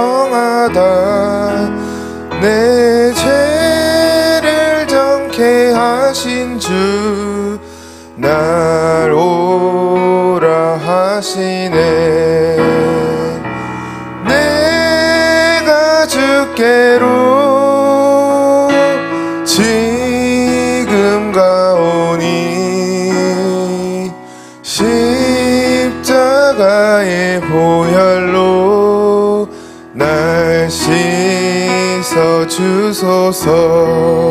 평하다. 내 죄를 정케 하신 주 날 오라 하시네. 내가 주께로 지금 가오니 십자가의 보혈로 날 씻어 주소서.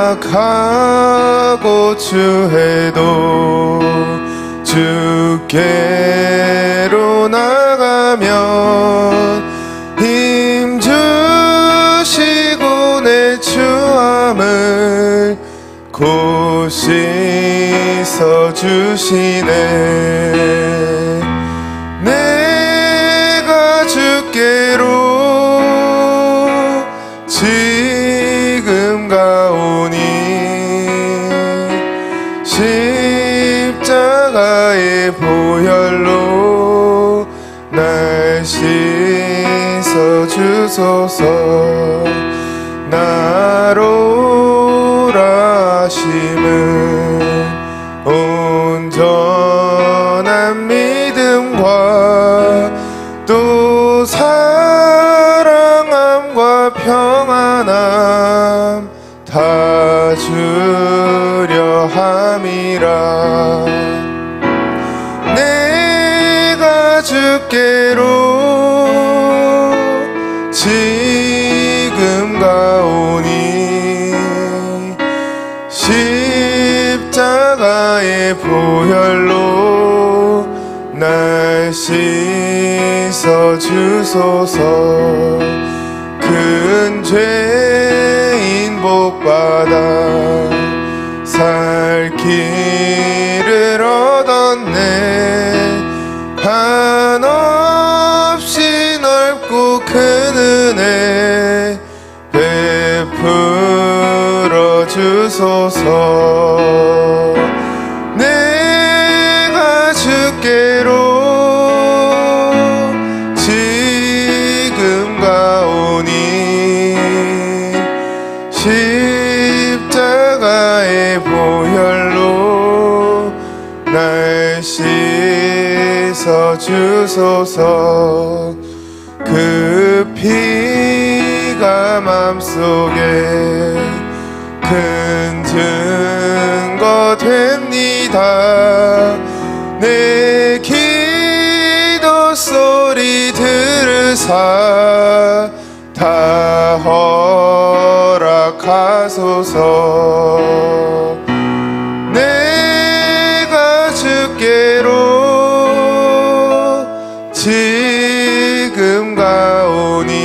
약하고 추해도 주께로 나가면 힘 주시고 내 추함을 곧 씻어 주시네. 내가 주께로 지금 가오니 십자가의 보혈로 날 씻어 주소서. 나로라 하심은 온전한 믿음과 또 사랑함과 평안함 다 주려 함이라. 내가 주께로 지금 가오니 십자가의 보혈로 날 씻어 주소서. 큰 죄인 복받아 살 길을 얻었네. 한없이 넓고 큰 은혜 베풀어 주소서. 내가 주께로 지금 가오니 십자가의 보혈로 날 씻어 주소서. 그 피가 맘속에 큰 증거 됩니다. 내 기도 소리 들으사 다 허락하소서. 내가 주께로 지금 가오니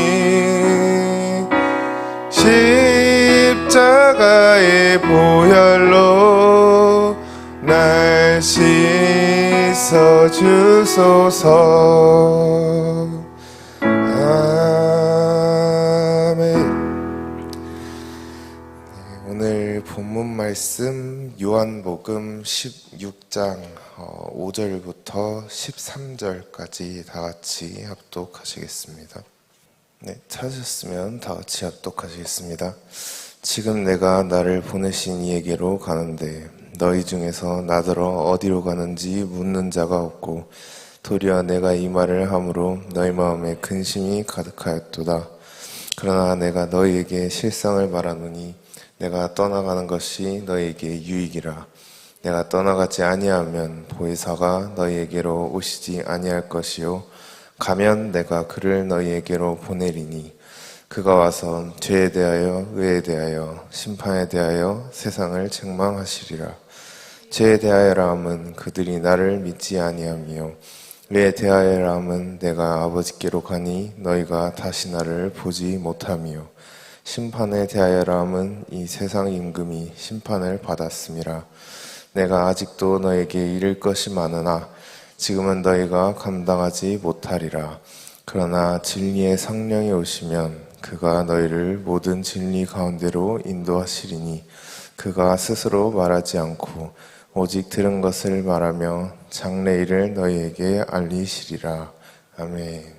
십자가의 보혈로 날 씻어 주소서. 오늘 본문 말씀 요한복음 16장 5절부터 13절까지 다 같이 합독하시겠습니다. 네, 찾으셨으면 다 같이 합독하시겠습니다. 지금 내가 나를 보내신 이에게로 가는데 너희 중에서 나더러 어디로 가는지 묻는 자가 없고 도리어 내가 이 말을 함으로 너희 마음에 근심이 가득하였도다. 그러나 내가 너희에게 실상을 말하노니 내가 떠나가는 것이 너희에게 유익이라. 내가 떠나가지 아니하면 보혜사가 너희에게로 오시지 아니할 것이요 가면 내가 그를 너희에게로 보내리니 그가 와서 죄에 대하여 의에 대하여 심판에 대하여 세상을 책망하시리라. 죄에 대하여라 함은 그들이 나를 믿지 아니하며 의에 대하여라 함은 내가 아버지께로 가니 너희가 다시 나를 보지 못하며 심판에 대하여라 함은 이 세상 임금이 심판을 받았음이라. 내가 아직도 너에게 이를 것이 많으나 지금은 너희가 감당하지 못하리라. 그러나 진리의 성령이 오시면 그가 너희를 모든 진리 가운데로 인도하시리니 그가 스스로 말하지 않고 오직 들은 것을 말하며 장래일을 너희에게 알리시리라. 아멘.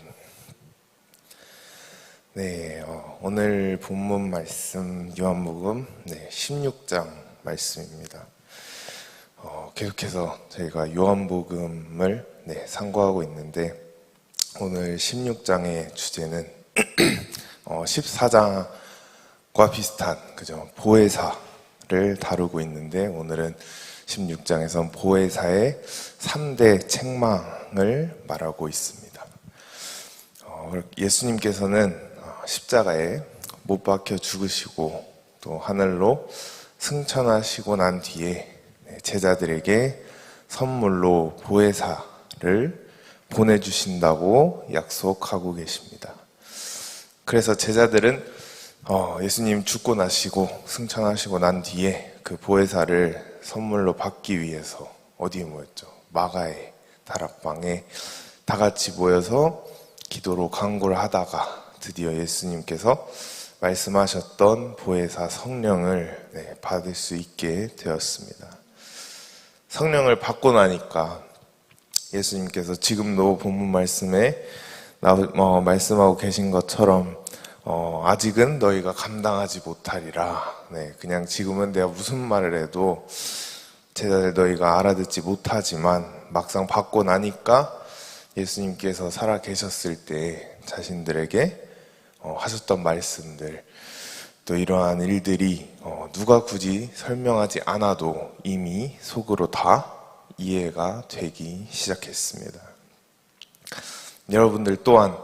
네, 오늘 본문 말씀 요한복음 16장 말씀입니다. 계속해서 저희가 요한복음을 상고하고 있는데 오늘 16장의 주제는 14장과 비슷한 보혜사를 다루고 있는데 오늘은 16장에선 보혜사의 3대 책망을 말하고 있습니다. 예수님께서는 십자가에 못 박혀 죽으시고 또 하늘로 승천하시고 난 뒤에 제자들에게 선물로 보혜사를 보내주신다고 약속하고 계십니다. 그래서 제자들은 예수님 죽고 나시고 승천하시고 난 뒤에 그 보혜사를 선물로 받기 위해서 어디에 모였죠? 마가의 다락방에 다 같이 모여서 기도로 간구를 하다가 드디어 예수님께서 말씀하셨던 보혜사 성령을 받을 수 있게 되었습니다. 성령을 받고 나니까 예수님께서 지금도 본문 말씀에 말씀하고 계신 것처럼 아직은 너희가 감당하지 못하리라. 그냥 지금은 내가 무슨 말을 해도 제자들 너희가 알아듣지 못하지만 막상 받고 나니까 예수님께서 살아 계셨을 때 자신들에게 하셨던 말씀들 또 이러한 일들이 누가 굳이 설명하지 않아도 이미 속으로 다 이해가 되기 시작했습니다. 여러분들 또한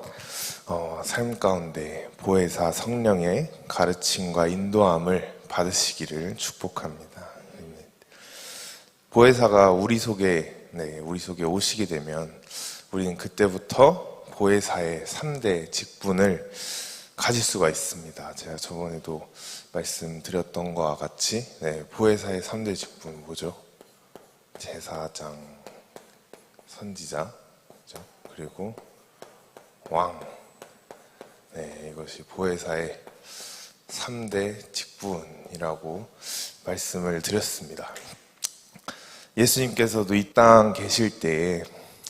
삶 가운데 보혜사 성령의 가르침과 인도함을 받으시기를 축복합니다. 보혜사가 우리 속에 오시게 되면 우리는 그때부터 보혜사의 3대 직분을 가질 수가 있습니다. 제가 저번에도 말씀드렸던 것과 같이 보혜사의 3대 직분 뭐죠? 제사장, 선지자, 그리고 왕. 이것이 보혜사의 3대 직분이라고 말씀을 드렸습니다. 예수님께서도 이 땅 계실 때에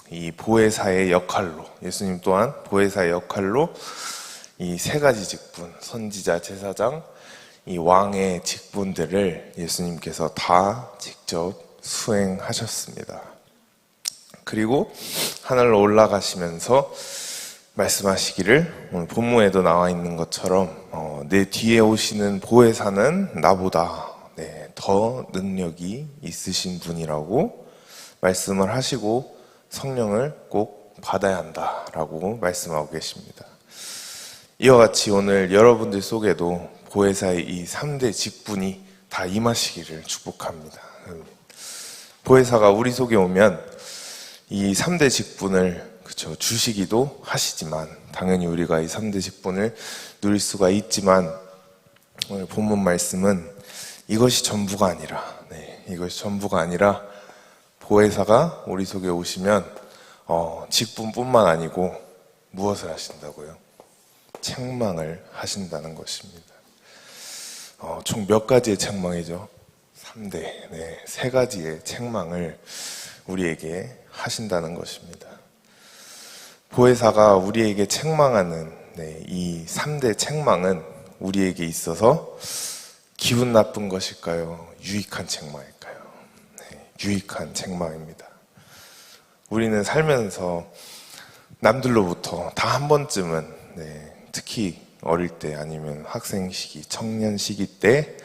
이 보혜사의 역할로, 예수님 또한 보혜사의 역할로 이 세 가지 직분, 선지자, 제사장, 이 왕의 직분들을 예수님께서 다 직접 수행하셨습니다. 그리고 하늘로 올라가시면서 말씀하시기를 오늘 본문에도 나와 있는 것처럼 내 뒤에 오시는 보혜사는 나보다 더 능력이 있으신 분이라고 말씀을 하시고 성령을 꼭 받아야 한다라고 말씀하고 계십니다. 이와 같이 오늘 여러분들 속에도 보혜사의 이 3대 직분이 다 임하시기를 축복합니다. 보혜사가 우리 속에 오면 이 3대 직분을 주시기도 하시지만 당연히 우리가 이 3대 직분을 누릴 수가 있지만 오늘 본문 말씀은 이것이 전부가 아니라 보혜사가 우리 속에 오시면 직분뿐만 아니고 무엇을 하신다고요? 책망을 하신다는 것입니다. 총 몇 가지의 책망이죠? 3대, 세 가지의 책망을 우리에게 하신다는 것입니다. 보혜사가 우리에게 책망하는 이 3대 책망은 우리에게 있어서 기분 나쁜 것일까요? 유익한 책망일까요? 유익한 책망입니다. 우리는 살면서 남들로부터 다 한 번쯤은 특히 어릴 때 아니면 학생 시기, 청년 시기 때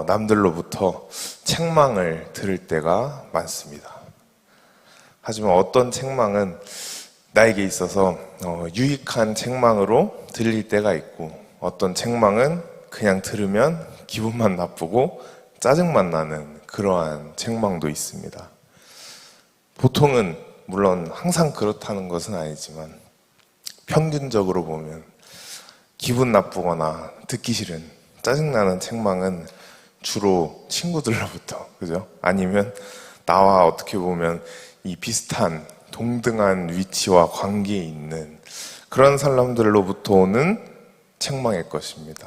남들로부터 책망을 들을 때가 많습니다. 하지만 어떤 책망은 나에게 있어서 유익한 책망으로 들릴 때가 있고 어떤 책망은 그냥 들으면 기분만 나쁘고 짜증만 나는 그러한 책망도 있습니다. 보통은 물론 항상 그렇다는 것은 아니지만 평균적으로 보면 기분 나쁘거나 듣기 싫은 짜증나는 책망은 주로 친구들로부터, 그죠? 아니면 나와 어떻게 보면 이 비슷한 동등한 위치와 관계에 있는 그런 사람들로부터 오는 책망일 것입니다.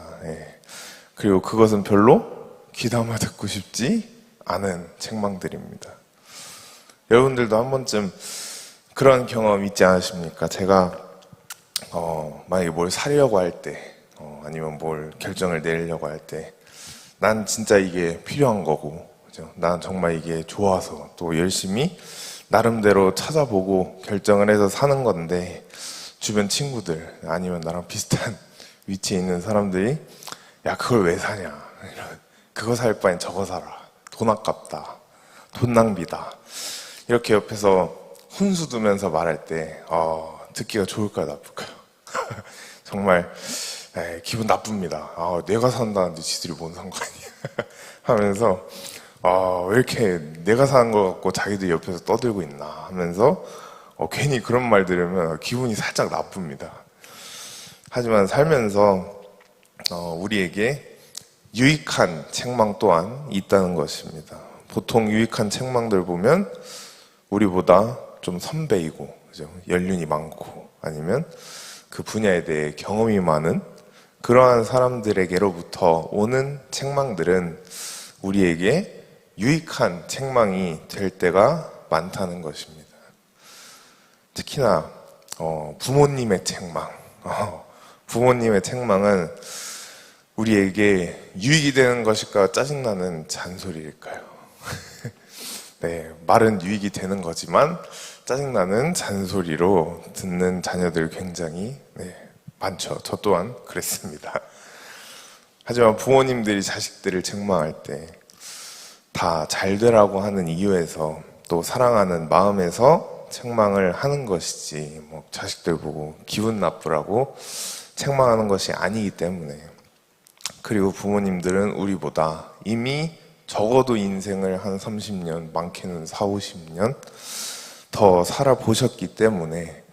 그리고 그것은 별로 귀담아 듣고 싶지 않은 책망들입니다. 여러분들도 한 번쯤 그런 경험 있지 않으십니까? 제가 만약에 뭘 사려고 할 때, 아니면 뭘 결정을 내리려고 할 때, 난 진짜 이게 필요한 거고, 그죠? 난 정말 이게 좋아서 또 열심히 나름대로 찾아보고 결정을 해서 사는 건데, 주변 친구들, 아니면 나랑 비슷한 위치에 있는 사람들이, 야, 그걸 왜 사냐? 그거 살 바엔 저거 사라. 돈 아깝다. 돈 낭비다. 이렇게 옆에서 훈수 두면서 말할 때, 듣기가 좋을까요, 나쁠까요? 정말 기분 나쁩니다. 내가 산다는데 지들이 뭔 상관이야 하면서 왜 이렇게 내가 사는 거 갖고 자기들 옆에서 떠들고 있나 하면서 괜히 그런 말 들으면 기분이 살짝 나쁩니다. 하지만 살면서 우리에게 유익한 책망 또한 있다는 것입니다. 보통 유익한 책망들 보면 우리보다 좀 선배이고, 그죠? 연륜이 많고, 아니면 그 분야에 대해 경험이 많은 그러한 사람들에게로부터 오는 책망들은 우리에게 유익한 책망이 될 때가 많다는 것입니다. 특히나 부모님의 책망, 부모님의 책망은 우리에게 유익이 되는 것일까요? 짜증나는 잔소리일까요? 네, 말은 유익이 되는 거지만 짜증나는 잔소리로 듣는 자녀들 굉장히 많죠. 저 또한 그랬습니다. 하지만 부모님들이 자식들을 책망할 때 다 잘 되라고 하는 이유에서 또 사랑하는 마음에서 책망을 하는 것이지 자식들 보고 기분 나쁘라고 책망하는 것이 아니기 때문에, 그리고 부모님들은 우리보다 이미 적어도 인생을 한 30년, 많게는 4, 50년 더 살아보셨기 때문에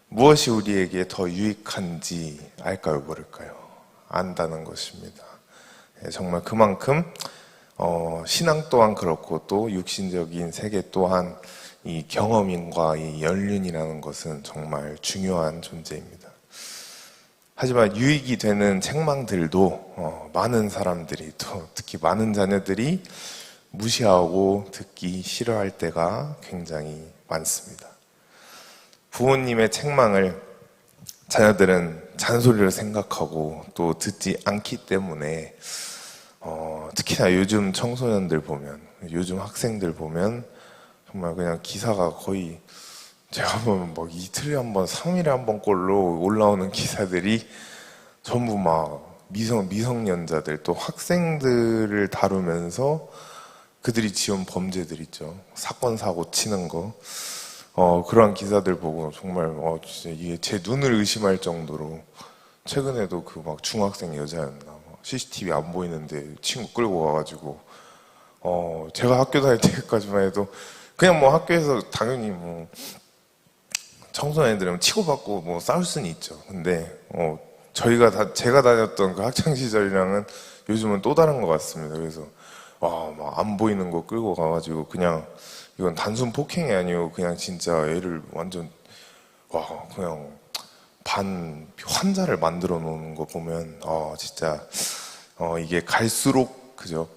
무엇이 우리에게 더 유익한지 알까요, 모를까요? 안다는 것입니다. 정말 그만큼 신앙 또한 그렇고 또 육신적인 세계 또한 이 경험인과 이 연륜이라는 것은 정말 중요한 존재입니다. 하지만 유익이 되는 책망들도 많은 사람들이, 또 특히 많은 자녀들이 무시하고 듣기 싫어할 때가 굉장히 많습니다. 부모님의 책망을 자녀들은 잔소리로 생각하고 또 듣지 않기 때문에 특히나 요즘 청소년들 보면, 요즘 학생들 보면 정말 그냥 기사가 거의 제가 보면 이틀에 한 번, 3일에 한 번 꼴로 올라오는 기사들이 전부 미성년자들, 또 학생들을 다루면서 그들이 지은 범죄들 있죠. 사건, 사고 치는 거. 그러한 기사들 보고 정말, 진짜 이게 제 눈을 의심할 정도로, 최근에도 중학생 여자였나, CCTV 안 보이는데 친구 끌고 가가지고, 제가 학교 다닐 때까지만 해도 그냥 학교에서 당연히 청소년들은 치고받고 싸울 수는 있죠. 근데 제가 다녔던 그 학창 시절이랑은 요즘은 또 다른 것 같습니다. 그래서 안 보이는 거 끌고 가가지고 그냥 이건 단순 폭행이 아니고 그냥 진짜 애를 완전 그냥 환자를 만들어 놓는 거 보면 진짜 이게 갈수록, 그죠?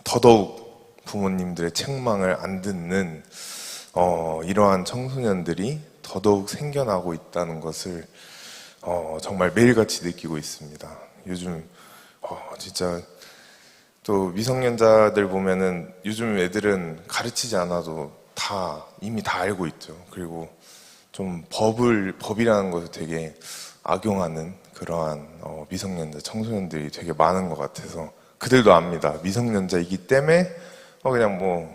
더더욱 부모님들의 책망을 안 듣는 이러한 청소년들이 더더욱 생겨나고 있다는 것을 정말 매일같이 느끼고 있습니다. 요즘 진짜 또 미성년자들 보면은 요즘 애들은 가르치지 않아도 이미 다 알고 있죠. 그리고 좀 법이라는 것을 되게 악용하는 그러한 미성년자 청소년들이 되게 많은 것 같아서 그들도 압니다. 미성년자이기 때문에 그냥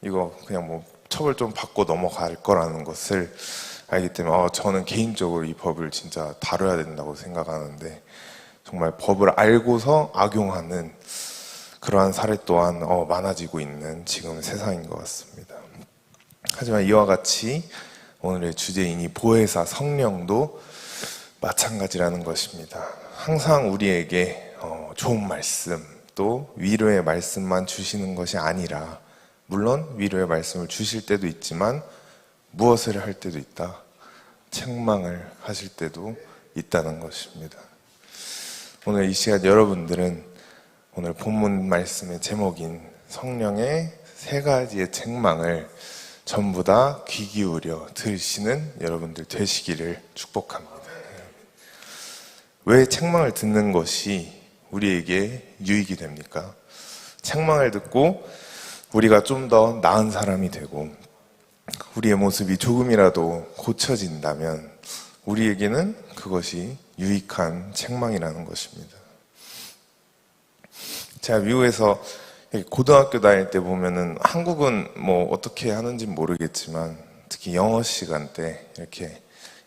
이거 그냥 처벌 좀 받고 넘어갈 거라는 것을 알기 때문에 저는 개인적으로 이 법을 진짜 다뤄야 된다고 생각하는데, 정말 법을 알고서 악용하는 그러한 사례 또한 많아지고 있는 지금 세상인 것 같습니다. 하지만 이와 같이 오늘의 주제인 이 보혜사 성령도 마찬가지라는 것입니다. 항상 우리에게 좋은 말씀, 또 위로의 말씀만 주시는 것이 아니라, 물론 위로의 말씀을 주실 때도 있지만 무엇을 할 때도 있다. 책망을 하실 때도 있다는 것입니다. 오늘 이 시간 여러분들은 오늘 본문 말씀의 제목인 성령의 3가지의 책망을 전부 다 귀 기울여 들으시는 여러분들 되시기를 축복합니다. 왜 책망을 듣는 것이 우리에게 유익이 됩니까? 책망을 듣고 우리가 좀 더 나은 사람이 되고 우리의 모습이 조금이라도 고쳐진다면 우리에게는 그것이 유익한 책망이라는 것입니다. 제가 미국에서 고등학교 다닐 때 보면은 한국은 뭐 어떻게 하는지 모르겠지만 특히 영어 시간 때 이렇게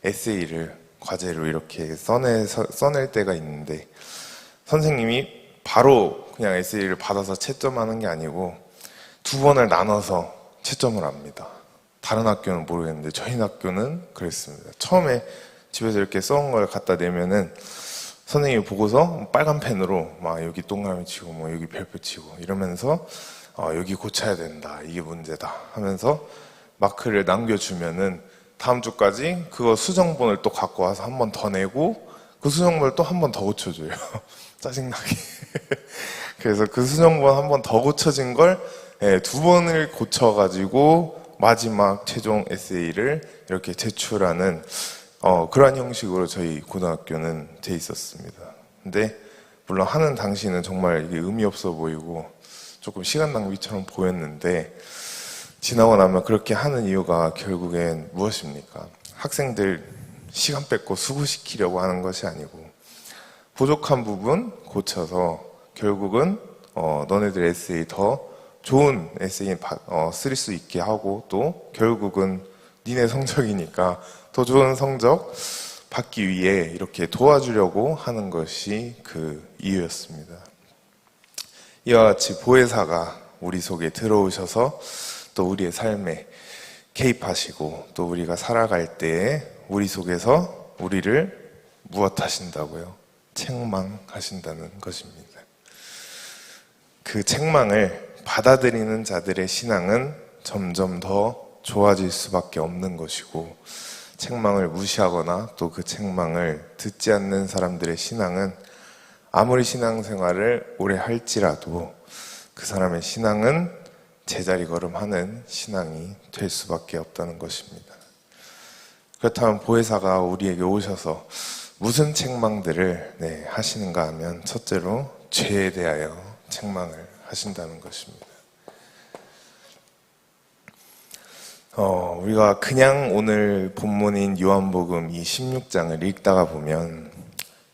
에세이를 과제로 이렇게 써낼 때가 있는데 선생님이 바로 그냥 에세이를 받아서 채점하는 게 아니고 두 번을 나눠서 채점을 합니다. 다른 학교는 모르겠는데 저희 학교는 그랬습니다. 처음에 집에서 이렇게 써온 걸 갖다 내면은 선생님이 보고서 빨간 펜으로 막 여기 동그라미 치고 뭐 여기 별표 치고 이러면서 여기 고쳐야 된다, 이게 문제다 하면서 마크를 남겨주면은 다음 주까지 그거 수정본을 또 갖고 와서 한 번 더 내고 그 수정본을 또 한 번 더 고쳐줘요. 짜증나게. 그래서 그 수정본 한 번 더 고쳐진 걸 두 번을 고쳐가지고 마지막 최종 에세이를 이렇게 제출하는 그러한 형식으로 저희 고등학교는 돼 있었습니다. 근데 물론 하는 당시는 정말 이게 의미 없어 보이고 조금 시간 낭비처럼 보였는데 지나고 나면 그렇게 하는 이유가 결국엔 무엇입니까? 학생들 시간 뺏고 수고시키려고 하는 것이 아니고 부족한 부분 고쳐서 결국은 너네들 에세이 더 좋은 에세이 쓸 수 있게 하고 또 결국은 니네 성적이니까 더 좋은 성적 받기 위해 이렇게 도와주려고 하는 것이 그 이유였습니다. 이와 같이 보혜사가 우리 속에 들어오셔서 또 우리의 삶에 개입하시고 또 우리가 살아갈 때에 우리 속에서 우리를 무엇 하신다고요? 책망하신다는 것입니다. 그 책망을 받아들이는 자들의 신앙은 점점 더 좋아질 수밖에 없는 것이고 책망을 무시하거나 또 그 책망을 듣지 않는 사람들의 신앙은 아무리 신앙생활을 오래 할지라도 그 사람의 신앙은 제자리 걸음하는 신앙이 될 수밖에 없다는 것입니다. 그렇다면 보혜사가 우리에게 오셔서 무슨 책망들을 하시는가 하면 첫째로 죄에 대하여 책망을 하신다는 것입니다. 우리가 그냥 오늘 본문인 요한복음 이 16장을 읽다가 보면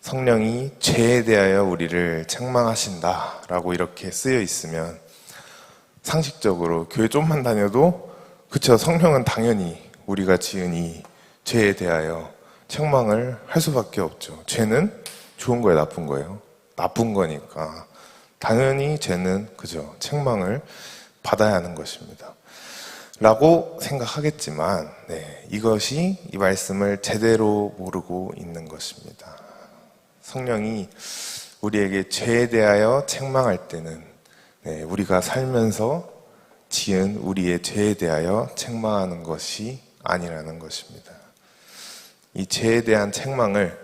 성령이 죄에 대하여 우리를 책망하신다라고 이렇게 쓰여 있으면 상식적으로 교회 좀만 다녀도 그쵸, 성령은 당연히 우리가 지은 이 죄에 대하여 책망을 할 수밖에 없죠. 죄는 좋은 거예요, 나쁜 거예요? 나쁜 거니까 당연히 죄는 그죠, 책망을 받아야 하는 것입니다. 라고 생각하겠지만 이것이 이 말씀을 제대로 모르고 있는 것입니다. 성령이 우리에게 죄에 대하여 책망할 때는 우리가 살면서 지은 우리의 죄에 대하여 책망하는 것이 아니라는 것입니다. 이 죄에 대한 책망을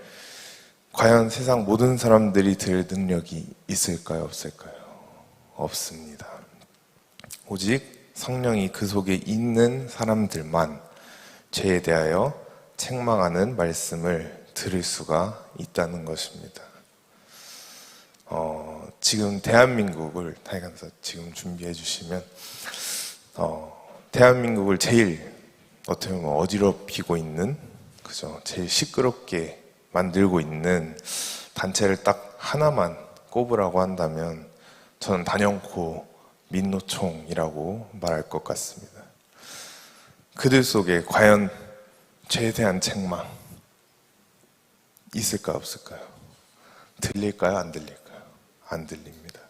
과연 세상 모든 사람들이 들을 능력이 있을까요? 없을까요? 없습니다. 오직 성령이 그 속에 있는 사람들만 죄에 대하여 책망하는 말씀을 들을 수가 있다는 것입니다. 지금 대한민국을 타이간사 지금 준비해 주시면 대한민국을 제일 어떻게 보면 어지럽히고 있는 그죠, 제일 시끄럽게 만들고 있는 단체를 딱 하나만 꼽으라고 한다면 저는 단연코 민노총이라고 말할 것 같습니다. 그들 속에 과연 죄에 대한 책망 있을까요, 없을까요? 들릴까요, 안 들릴까요? 안 들립니다.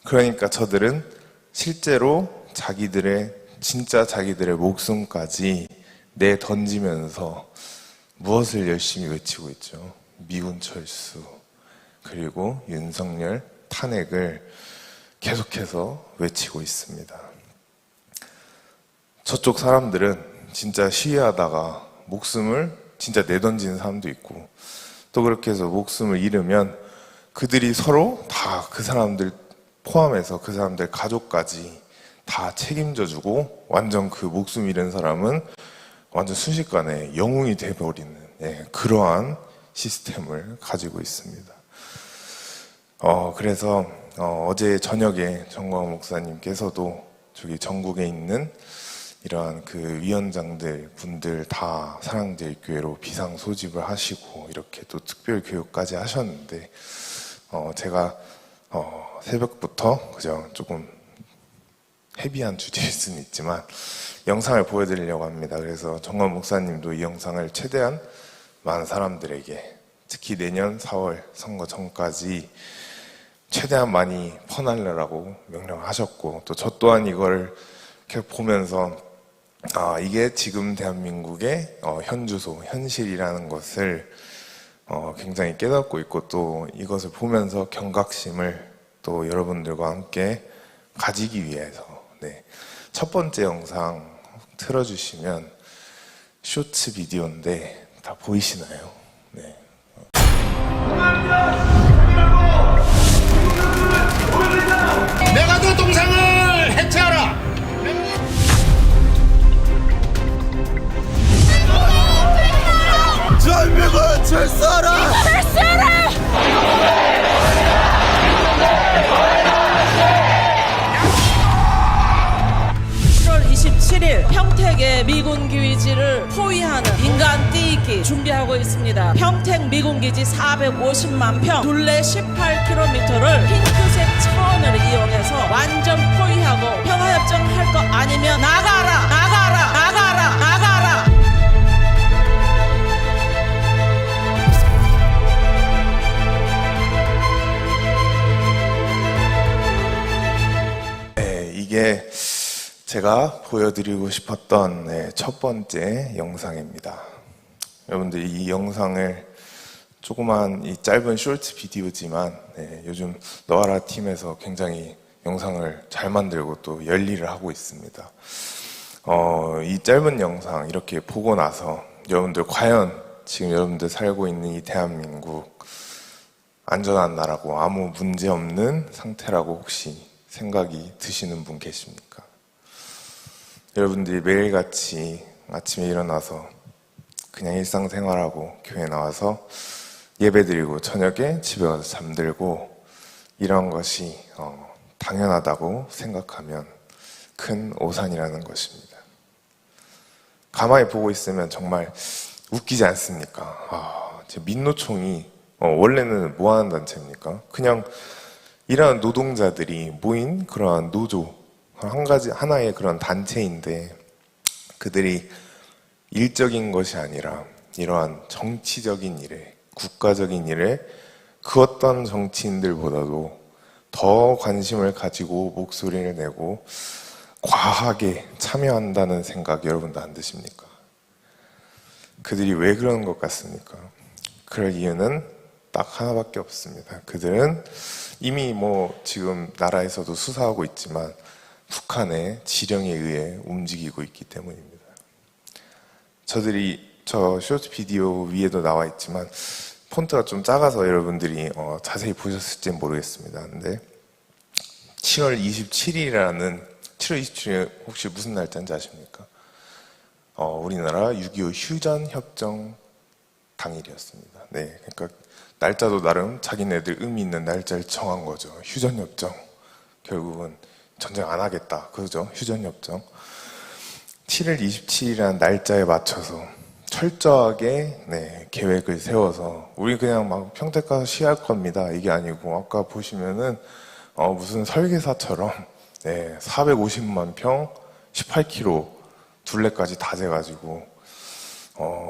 그러니까 저들은 실제로 진짜 자기들의 목숨까지 내던지면서 무엇을 열심히 외치고 있죠? 미군 철수, 그리고 윤석열 탄핵을 계속해서 외치고 있습니다. 저쪽 사람들은 진짜 시위하다가 목숨을 진짜 내던지는 사람도 있고 또 그렇게 해서 목숨을 잃으면 그들이 서로 다 그 사람들 포함해서 그 사람들 가족까지 다 책임져주고 완전 그 목숨 잃은 사람은 완전 순식간에 영웅이 돼버리는 그러한 시스템을 가지고 있습니다. 그래서 어제 저녁에 정광훈 목사님께서도 저기 전국에 있는 이러한 그 위원장들 분들 다 사랑제일교회로 비상 소집을 하시고 이렇게 또 특별 교육까지 하셨는데 제가 새벽부터 그죠 조금 헤비한 주제일 수는 있지만 영상을 보여드리려고 합니다. 그래서 정광훈 목사님도 이 영상을 최대한 많은 사람들에게 특히 내년 4월 선거 전까지 최대한 많이 퍼날려라고 명령하셨고 또 저 또한 이걸 계속 보면서 이게 지금 대한민국의 현주소, 현실이라는 것을 굉장히 깨닫고 있고 또 이것을 보면서 경각심을 또 여러분들과 함께 가지기 위해서 첫 번째 영상 틀어주시면 쇼츠 비디오인데 다 보이시나요? 네. 내가 너 동상을 해체하라. 대한민국을 철수하라. 철수하라. 27일 평택의 미군 기지를 포위하는 인간 띄기 준비하고 있습니다. 평택 미군기지 450만 평, 둘레 18km를 핑크색 차원을 이용해서 완전 포위하고 평화협정 할 거 아니면 나가라! 나가라! 나가라! 나가라! 네, 이게 제가 보여드리고 싶었던 첫 번째 영상입니다. 여러분들 이 영상을 조그만 이 짧은 쇼트 비디오지만 요즘 너아라 팀에서 굉장히 영상을 잘 만들고 또 열일을 하고 있습니다. 이 짧은 영상 이렇게 보고 나서 여러분들 과연 지금 여러분들 살고 있는 이 대한민국 안전한 나라고 아무 문제 없는 상태라고 혹시 생각이 드시는 분 계십니까? 여러분들이 매일같이 아침에 일어나서 그냥 일상생활하고 교회 나와서 예배드리고 저녁에 집에 가서 잠들고 이런 것이 당연하다고 생각하면 큰 오산이라는 것입니다. 가만히 보고 있으면 정말 웃기지 않습니까? 민노총이 원래는 뭐 하는 단체입니까? 그냥 일하는 노동자들이 모인 그러한 노조 하나의 그런 단체인데 그들이 일적인 것이 아니라 이러한 정치적인 일에 국가적인 일에 그 어떤 정치인들보다도 더 관심을 가지고 목소리를 내고 과하게 참여한다는 생각 여러분도 안 드십니까? 그들이 왜 그러는 것 같습니까? 그럴 이유는 딱 하나밖에 없습니다. 그들은 이미 지금 나라에서도 수사하고 있지만 북한의 지령에 의해 움직이고 있기 때문입니다. 저 쇼트 비디오 위에도 나와 있지만 폰트가 좀 작아서 여러분들이 자세히 보셨을지 모르겠습니다. 근데 7월 27일이 혹시 무슨 날짜인지 아십니까? 우리나라 6.25 휴전협정 당일이었습니다. 네, 그러니까 날짜도 나름 자기네들 의미 있는 날짜를 정한 거죠. 휴전협정. 결국은 전쟁 안 하겠다. 그죠? 휴전협정. 7월 27일이라는 날짜에 맞춰서 철저하게 계획을 세워서 우리 그냥 막 평택 가서 시할 겁니다. 이게 아니고 아까 보시면은 무슨 설계사처럼 450만 평 18km 둘레까지 다 재가지고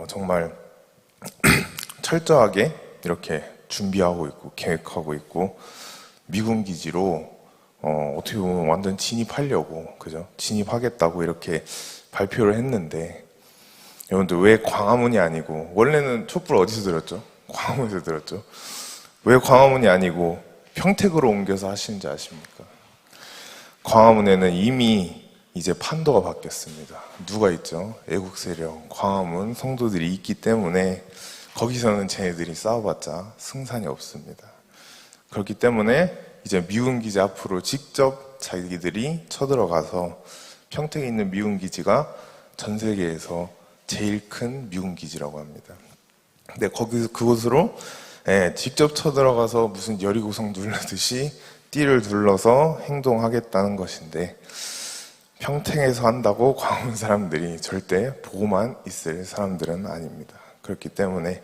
정말 철저하게 이렇게 준비하고 있고 계획하고 있고 미군 기지로 어떻게 보면 완전 진입하려고 그죠? 진입하겠다고 이렇게 발표를 했는데 여러분들 왜 광화문이 아니고 원래는 촛불 어디서 들었죠? 광화문에서 들었죠? 왜 광화문이 아니고 평택으로 옮겨서 하시는지 아십니까? 광화문에는 이미 이제 판도가 바뀌었습니다. 누가 있죠? 애국 세력, 광화문 성도들이 있기 때문에 거기서는 쟤네들이 싸워봤자 승산이 없습니다. 그렇기 때문에 이제 미군 기지 앞으로 직접 자기들이 쳐들어가서 평택에 있는 미군 기지가 전 세계에서 제일 큰 미군 기지라고 합니다. 근데 그곳으로 직접 쳐들어가서 무슨 여리고성 누르듯이 띠를 둘러서 행동하겠다는 것인데, 평택에서 한다고 광화문 사람들이 절대 보고만 있을 사람들은 아닙니다. 그렇기 때문에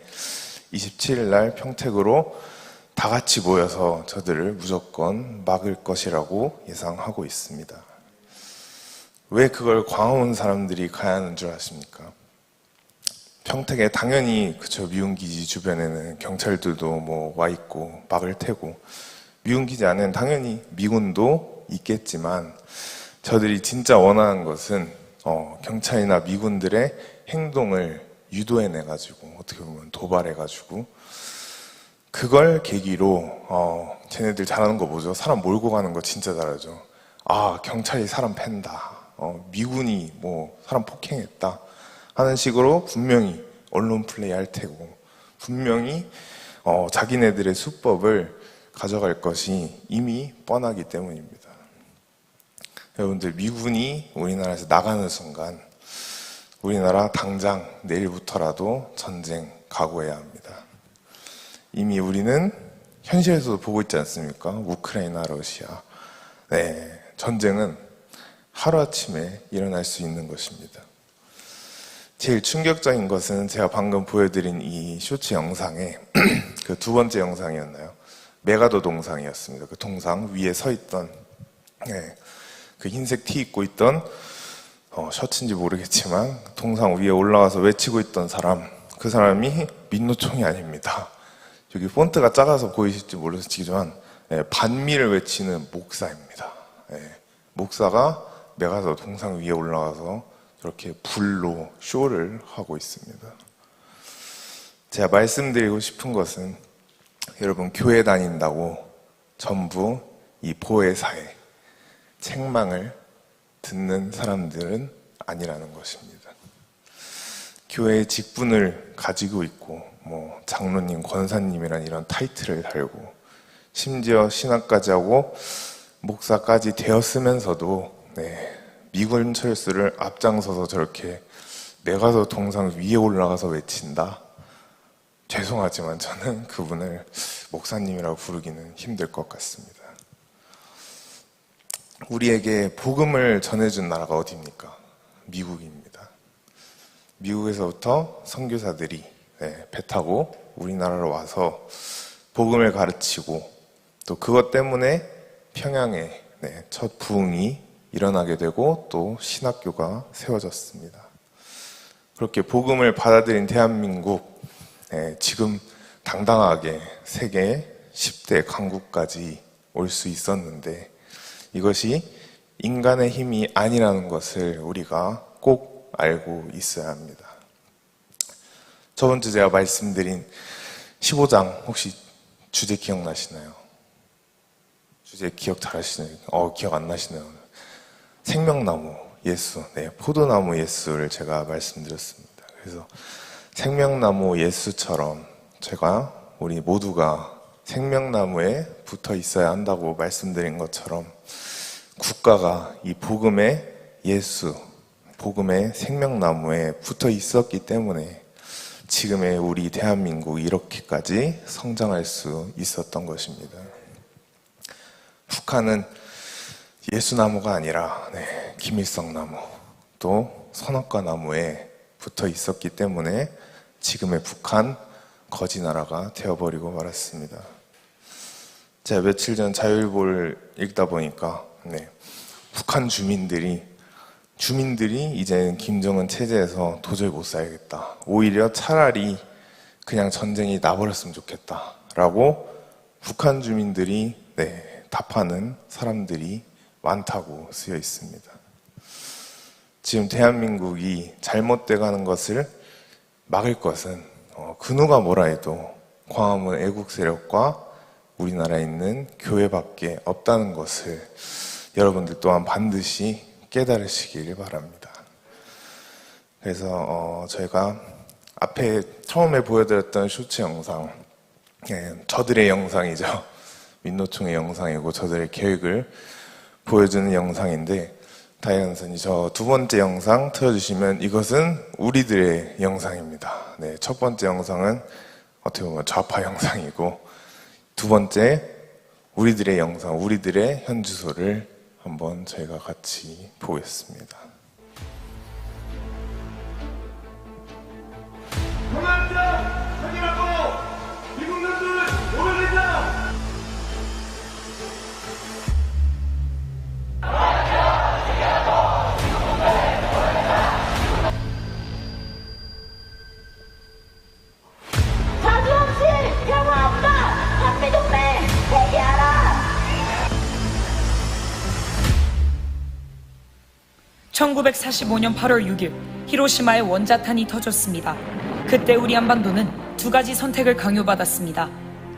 27일 날 평택으로 다 같이 모여서 저들을 무조건 막을 것이라고 예상하고 있습니다. 왜 그걸 광화문 사람들이 가야 하는 줄 아십니까? 평택에 당연히 미군기지 주변에는 경찰들도 와 있고 막을 테고, 미군기지 안에는 당연히 미군도 있겠지만, 저들이 진짜 원하는 것은 경찰이나 미군들의 행동을 유도해내가지고, 어떻게 보면 도발해가지고, 그걸 계기로 쟤네들 잘하는 거 뭐죠? 사람 몰고 가는 거 진짜 잘하죠. 경찰이 사람 팬다, 미군이 사람 폭행했다 하는 식으로 분명히 언론 플레이 할 테고, 분명히 자기네들의 수법을 가져갈 것이 이미 뻔하기 때문입니다. 여러분들, 미군이 우리나라에서 나가는 순간 우리나라 당장 내일부터라도 전쟁 각오해야 합니다. 이미 우리는 현실에서도 보고 있지 않습니까? 우크라이나, 러시아. 전쟁은 하루아침에 일어날 수 있는 것입니다. 제일 충격적인 것은 제가 방금 보여드린 이 쇼츠 영상에 그 두 번째 영상이었나요? 메가더 동상이었습니다. 그 동상 위에 서 있던, 그 흰색 티 입고 있던, 셔츠인지 모르겠지만 동상 위에 올라와서 외치고 있던 사람, 그 사람이 민노총이 아닙니다. 여기 폰트가 작아서 보이실지 모르시지만 반미를 외치는 목사입니다. 목사가 메가더 동상 위에 올라가서 저렇게 불로 쇼를 하고 있습니다. 제가 말씀드리고 싶은 것은, 여러분, 교회 다닌다고 전부 이 보혜사의 책망을 듣는 사람들은 아니라는 것입니다. 교회의 직분을 가지고 있고 장로님, 권사님이란 이런 타이틀을 달고, 심지어 신학까지 하고 목사까지 되었으면서도 미군 철수를 앞장서서 저렇게 메가더 동상 위에 올라가서 외친다? 죄송하지만 저는 그분을 목사님이라고 부르기는 힘들 것 같습니다. 우리에게 복음을 전해준 나라가 어디입니까? 미국입니다. 미국에서부터 선교사들이 배 타고 우리나라로 와서 복음을 가르치고, 또 그것 때문에 평양에 첫 부흥이 일어나게 되고 또 신학교가 세워졌습니다. 그렇게 복음을 받아들인 대한민국, 지금 당당하게 세계 10대 강국까지 올 수 있었는데, 이것이 인간의 힘이 아니라는 것을 우리가 꼭 알고 있어야 합니다. 저번 주 제가 말씀드린 15장, 혹시 주제 기억나시나요? 주제 기억 잘 하시나요? 기억 안 나시나요? 생명나무 예수, 포도나무 예수를 제가 말씀드렸습니다. 그래서 생명나무 예수처럼 우리 모두가 생명나무에 붙어 있어야 한다고 말씀드린 것처럼, 국가가 이 복음의 예수, 복음의 생명나무에 붙어 있었기 때문에 지금의 우리 대한민국이 이렇게까지 성장할 수 있었던 것입니다. 북한은 예수나무가 아니라 김일성나무, 또 선악과나무에 붙어 있었기 때문에 지금의 북한 거지나라가 되어버리고 말았습니다. 제가 며칠 전 자유일보를 읽다 보니까 북한 주민들이 이제는 김정은 체제에서 도저히 못 살겠다, 오히려 차라리 그냥 전쟁이 나버렸으면 좋겠다 라고 북한 주민들이 답하는 사람들이 많다고 쓰여 있습니다. 지금 대한민국이 잘못돼가는 것을 막을 것은 그 누가 뭐라 해도 광화문 애국 세력과 우리나라에 있는 교회밖에 없다는 것을 여러분들 또한 반드시 깨달으시길 바랍니다. 그래서 저희가 앞에 처음에 보여드렸던 쇼츠 영상, 저들의 영상이죠. 민노총의 영상이고 저들의 계획을 보여주는 영상인데, 다이언선이 저 두 번째 영상 틀어주시면 이것은 우리들의 영상입니다. 네, 첫 번째 영상은 어떻게 보면 좌파 영상이고 두 번째 우리들의 영상, 우리들의 현주소를 한번 저희가 같이 보겠습니다. 공안장 확인하고 미국 놈들 오면된다. 자주 없이 평화 없다. 한미동맹 회개하라. 1945년 8월 6일 히로시마에 원자탄이 터졌습니다. 그때 우리 한반도는 두 가지 선택을 강요받았습니다.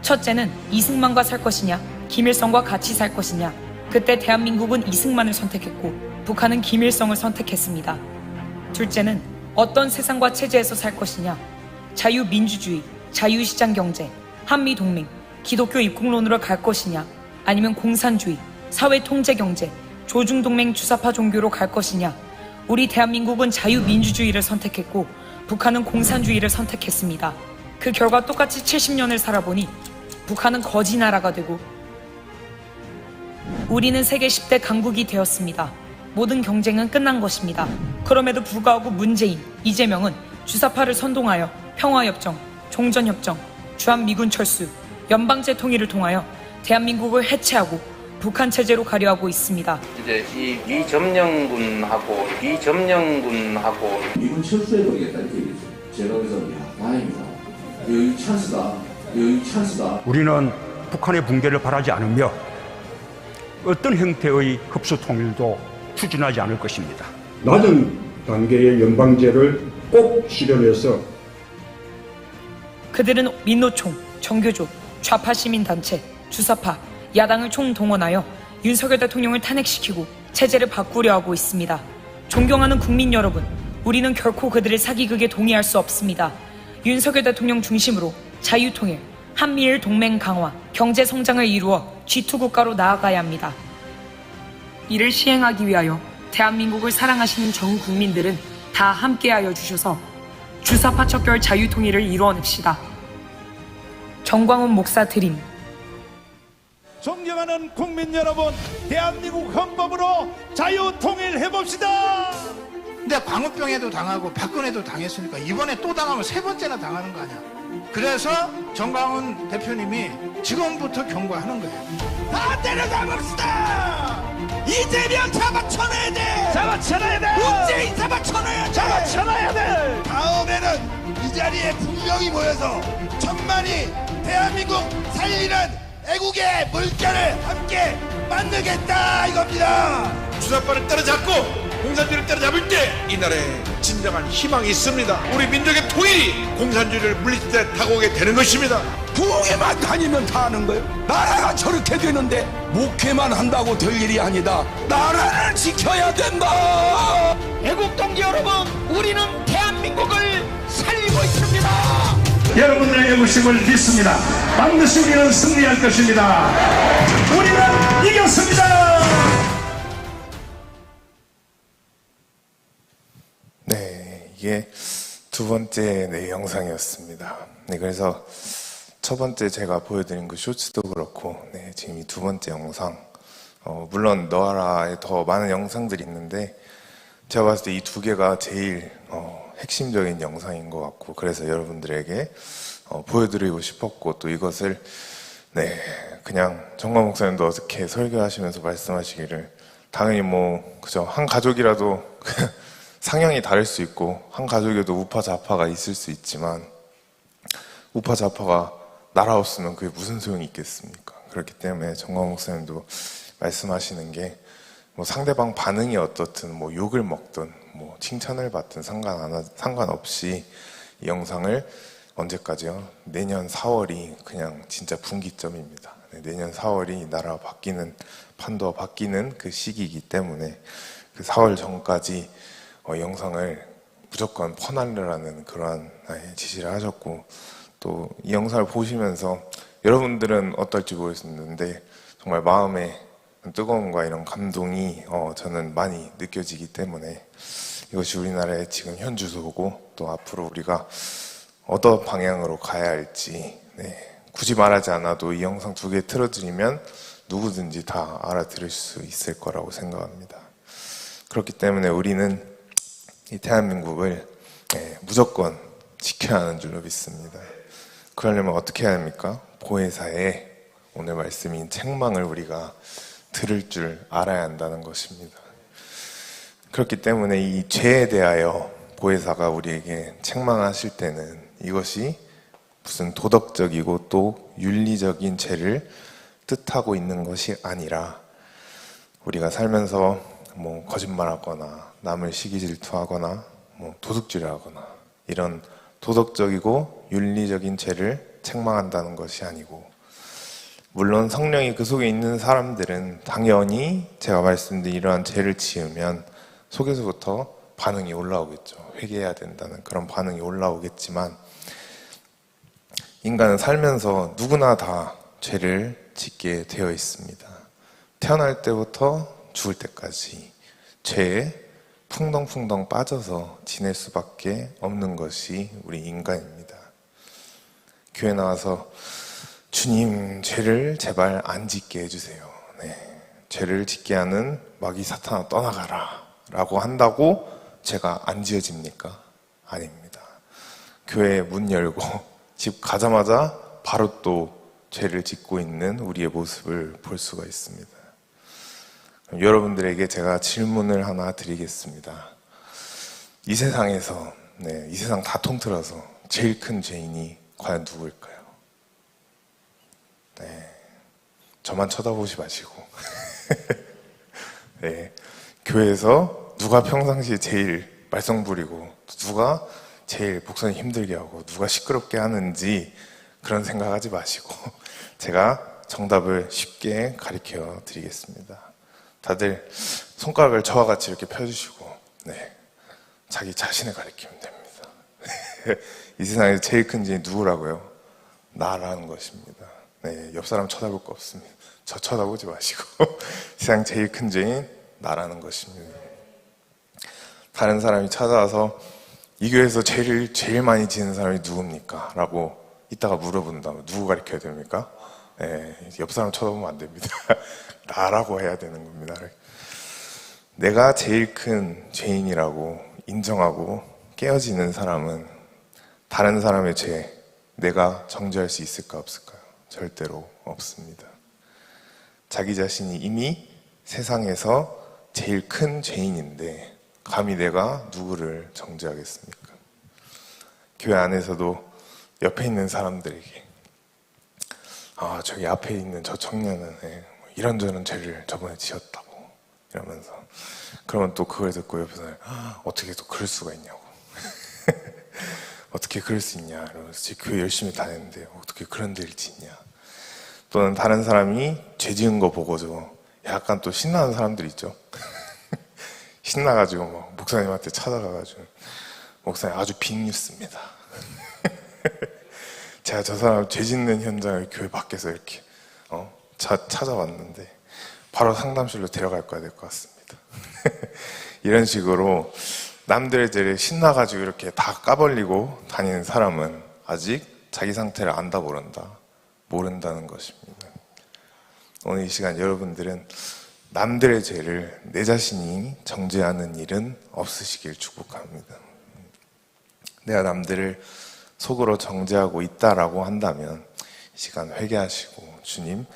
첫째는 이승만과 살 것이냐, 김일성과 같이 살 것이냐. 그때 대한민국은 이승만을 선택했고 북한은 김일성을 선택했습니다. 둘째는 어떤 세상과 체제에서 살 것이냐, 자유민주주의, 자유시장경제, 한미동맹, 기독교 입국론으로 갈 것이냐, 아니면 공산주의, 사회통제경제, 조중동맹 주사파 종교로 갈 것이냐. 우리 대한민국은 자유민주주의를 선택했고 북한은 공산주의를 선택했습니다. 그 결과 똑같이 70년을 살아보니 북한은 거지 나라가 되고 우리는 세계 10대 강국이 되었습니다. 모든 경쟁은 끝난 것입니다. 그럼에도 불구하고 문재인, 이재명은 주사파를 선동하여 평화협정, 종전협정, 주한미군 철수, 연방제 통일을 통하여 대한민국을 해체하고 북한 체제로 가려 하고 있습니다. 이제 이 미점령군하고 미군 철수해버리겠다 이렇게 얘기했어요. 제가 그래서 다행이다. 여기 찬스다. 우리는 북한의 붕괴를 바라지 않으며 어떤 형태의 흡수 통일도 추진하지 않을 것입니다. 낮은 단계의 연방제를 꼭 실현해서 그들은 민노총, 정교조, 좌파 시민단체, 주사파, 야당을 총동원하여 윤석열 대통령을 탄핵시키고 체제를 바꾸려 하고 있습니다. 존경하는 국민 여러분, 우리는 결코 그들의 사기극에 동의할 수 없습니다. 윤석열 대통령 중심으로 자유통일, 한미일 동맹 강화, 경제 성장을 이루어 G2 국가로 나아가야 합니다. 이를 시행하기 위하여 대한민국을 사랑하시는 전 국민들은 다 함께하여 주셔서 주사파 척결 자유통일을 이루어냅시다. 정광훈 목사 드림. 존경하는 국민 여러분, 대한민국 헌법으로 자유 통일해 봅시다. 근데 광우병에도 당하고 박근혜도 당했으니까 이번에 또 당하면 세 번째나 당하는 거 아니야. 그래서 정광훈 대표님이 지금부터 경고하는 거예요. 다 때려잡읍시다. 이재명 잡아쳐놔야 돼. 잡아쳐놔야 돼. 문재인 잡아쳐놔야 돼. 잡아쳐놔야 돼. 다음에는 이 자리에 분명히 모여서 천만이 대한민국 살리는 애국의 물결을 함께 만들겠다 이겁니다. 주사파를 때려잡고 공산주의를 때려잡을 때 이 나라에 진정한 희망이 있습니다. 우리 민족의 통일이 공산주의를 물리칠 때 다가오게 되는 것입니다. 부흥회만 다니면 다 하는 거예요. 나라가 저렇게 되는데 목회만 한다고 될 일이 아니다. 나라를 지켜야 된다. 애국 동지 여러분, 우리는 대한민국을 살리고 있습니다. 여러분들의 애국심을 믿습니다. 반드시 우리는 승리할 것입니다. 우리는 이겼습니다. 네, 이게 두 번째 영상이었습니다. 네, 그래서 첫 번째 제가 보여드린 그 쇼츠도 그렇고, 네, 지금 이 두 번째 영상, 물론 너하라에 더 많은 영상들이 있는데, 제가 봤을 때 이 두 개가 제일 핵심적인 영상인 것 같고, 그래서 여러분들에게 보여드리고 싶었고, 또 이것을 네, 그냥 정광 목사님도 어떻게 설교하시면서 말씀하시기를, 당연히 그죠, 한 가족이라도 상향이 다를 수 있고 한 가족에도 우파 좌파가 있을 수 있지만 우파 좌파가 나라 없으면 그게 무슨 소용이 있겠습니까? 그렇기 때문에 정광 목사님도 말씀하시는 게 상대방 반응이 어떻든 욕을 먹든 칭찬을 받든 상관없이 이 영상을 언제까지요? 내년 4월이 그냥 진짜 분기점입니다. 내년 4월이 나라가 바뀌는, 판도가 바뀌는 그 시기이기 때문에 그 4월 전까지 영상을 무조건 퍼날려라는 그러한 지시를 하셨고, 또 이 영상을 보시면서 여러분들은 어떨지 모르겠는데 정말 마음에 뜨거움과 이런 감동이 저는 많이 느껴지기 때문에 이것이 우리나라의 지금 현주소고 또 앞으로 우리가 어떤 방향으로 가야 할지 굳이 말하지 않아도 이 영상 2개 틀어드리면 누구든지 다 알아들을 수 있을 거라고 생각합니다. 그렇기 때문에 우리는 이 대한민국을 무조건 지켜야 하는 줄로 믿습니다. 그러려면 어떻게 해야 합니까? 보혜사의 오늘 말씀인 책망을 우리가 들을 줄 알아야 한다는 것입니다. 그렇기 때문에 이 죄에 대하여 보혜사가 우리에게 책망하실 때는 이것이 무슨 도덕적이고 또 윤리적인 죄를 뜻하고 있는 것이 아니라 우리가 살면서 뭐 거짓말하거나 남을 시기 질투하거나 뭐 도둑질하거나 이런 도덕적이고 윤리적인 죄를 책망한다는 것이 아니고, 물론 성령이 그 속에 있는 사람들은 당연히 제가 말씀드린 이러한 죄를 지으면 속에서부터 반응이 올라오겠죠. 회개해야 된다는 그런 반응이 올라오겠지만, 인간은 살면서 누구나 다 죄를 짓게 되어 있습니다. 태어날 때부터 죽을 때까지 죄에 풍덩풍덩 빠져서 지낼 수밖에 없는 것이 우리 인간입니다. 교회 나와서 주님, 죄를 제발 안 짓게 해주세요. 죄를 짓게 하는 마귀 사탄아 떠나가라 라고 한다고 죄가 안 지어집니까? 아닙니다. 교회 문 열고 집 가자마자 바로 또 죄를 짓고 있는 우리의 모습을 볼 수가 있습니다. 여러분들에게 제가 질문을 하나 드리겠습니다. 이 세상에서, 이 세상 다 통틀어서 제일 큰 죄인이 과연 누구일까요? 저만 쳐다보지 마시고 교회에서 누가 평상시에 제일 말썽 부리고 누가 제일 목소리 힘들게 하고 누가 시끄럽게 하는지 그런 생각하지 마시고 제가 정답을 쉽게 가르쳐 드리겠습니다. 다들 손가락을 저와 같이 이렇게 펴주시고 자기 자신을 가리키면 됩니다. 이 세상에서 제일 큰 죄인이 누구라고요? 나라는 것입니다. 옆 사람 쳐다볼 거 없습니다. 저 쳐다보지 마시고 세상 제일 큰 죄인 나라는 것입니다. 다른 사람이 찾아와서 이 교회에서 제일 많이 지는 사람이 누굽니까? 라고 이따가 물어본다면 누구 가르쳐야 됩니까? 옆 사람 쳐다보면 안 됩니다. 나라고 해야 되는 겁니다. 내가 제일 큰 죄인이라고 인정하고 깨어지는 사람은 다른 사람의 죄, 내가 정죄할 수 있을까 없을까요? 절대로 없습니다. 자기 자신이 이미 세상에서 제일 큰 죄인인데 감히 내가 누구를 정죄하겠습니까? 교회 안에서도 옆에 있는 사람들에게 저기 앞에 있는 저 청년은 이런저런 죄를 저번에 지었다고 이러면서, 그러면 또 그걸 듣고 옆에서 어떻게 또 그럴 수가 있냐고 어떻게 그럴 수 있냐 이러면서 교회 열심히 다녔는데 어떻게 그런 데를 짓냐. 또는 다른 사람이 죄 지은 거 보고도 약간 또 신나는 사람들 있죠. 신나가지고 막 목사님한테 찾아가가지고 목사님 아주 빅뉴스입니다. 제가 저 사람 죄 짓는 현장을 교회 밖에서 이렇게 찾아왔는데 바로 상담실로 데려갈 거야 될 것 같습니다. 이런 식으로 남들의 죄를 신나가지고 이렇게 다 까벌리고 다니는 사람은 아직 자기 상태를 안다 모른다는 것입니다. 오늘 이 시간 여러분들은 남들의 죄를 내 자신이 정죄하는 일은 없으시길 축복합니다. 내가 남들을 속으로 정죄하고 있다라고 한다면 이 시간 회개하시고 주님,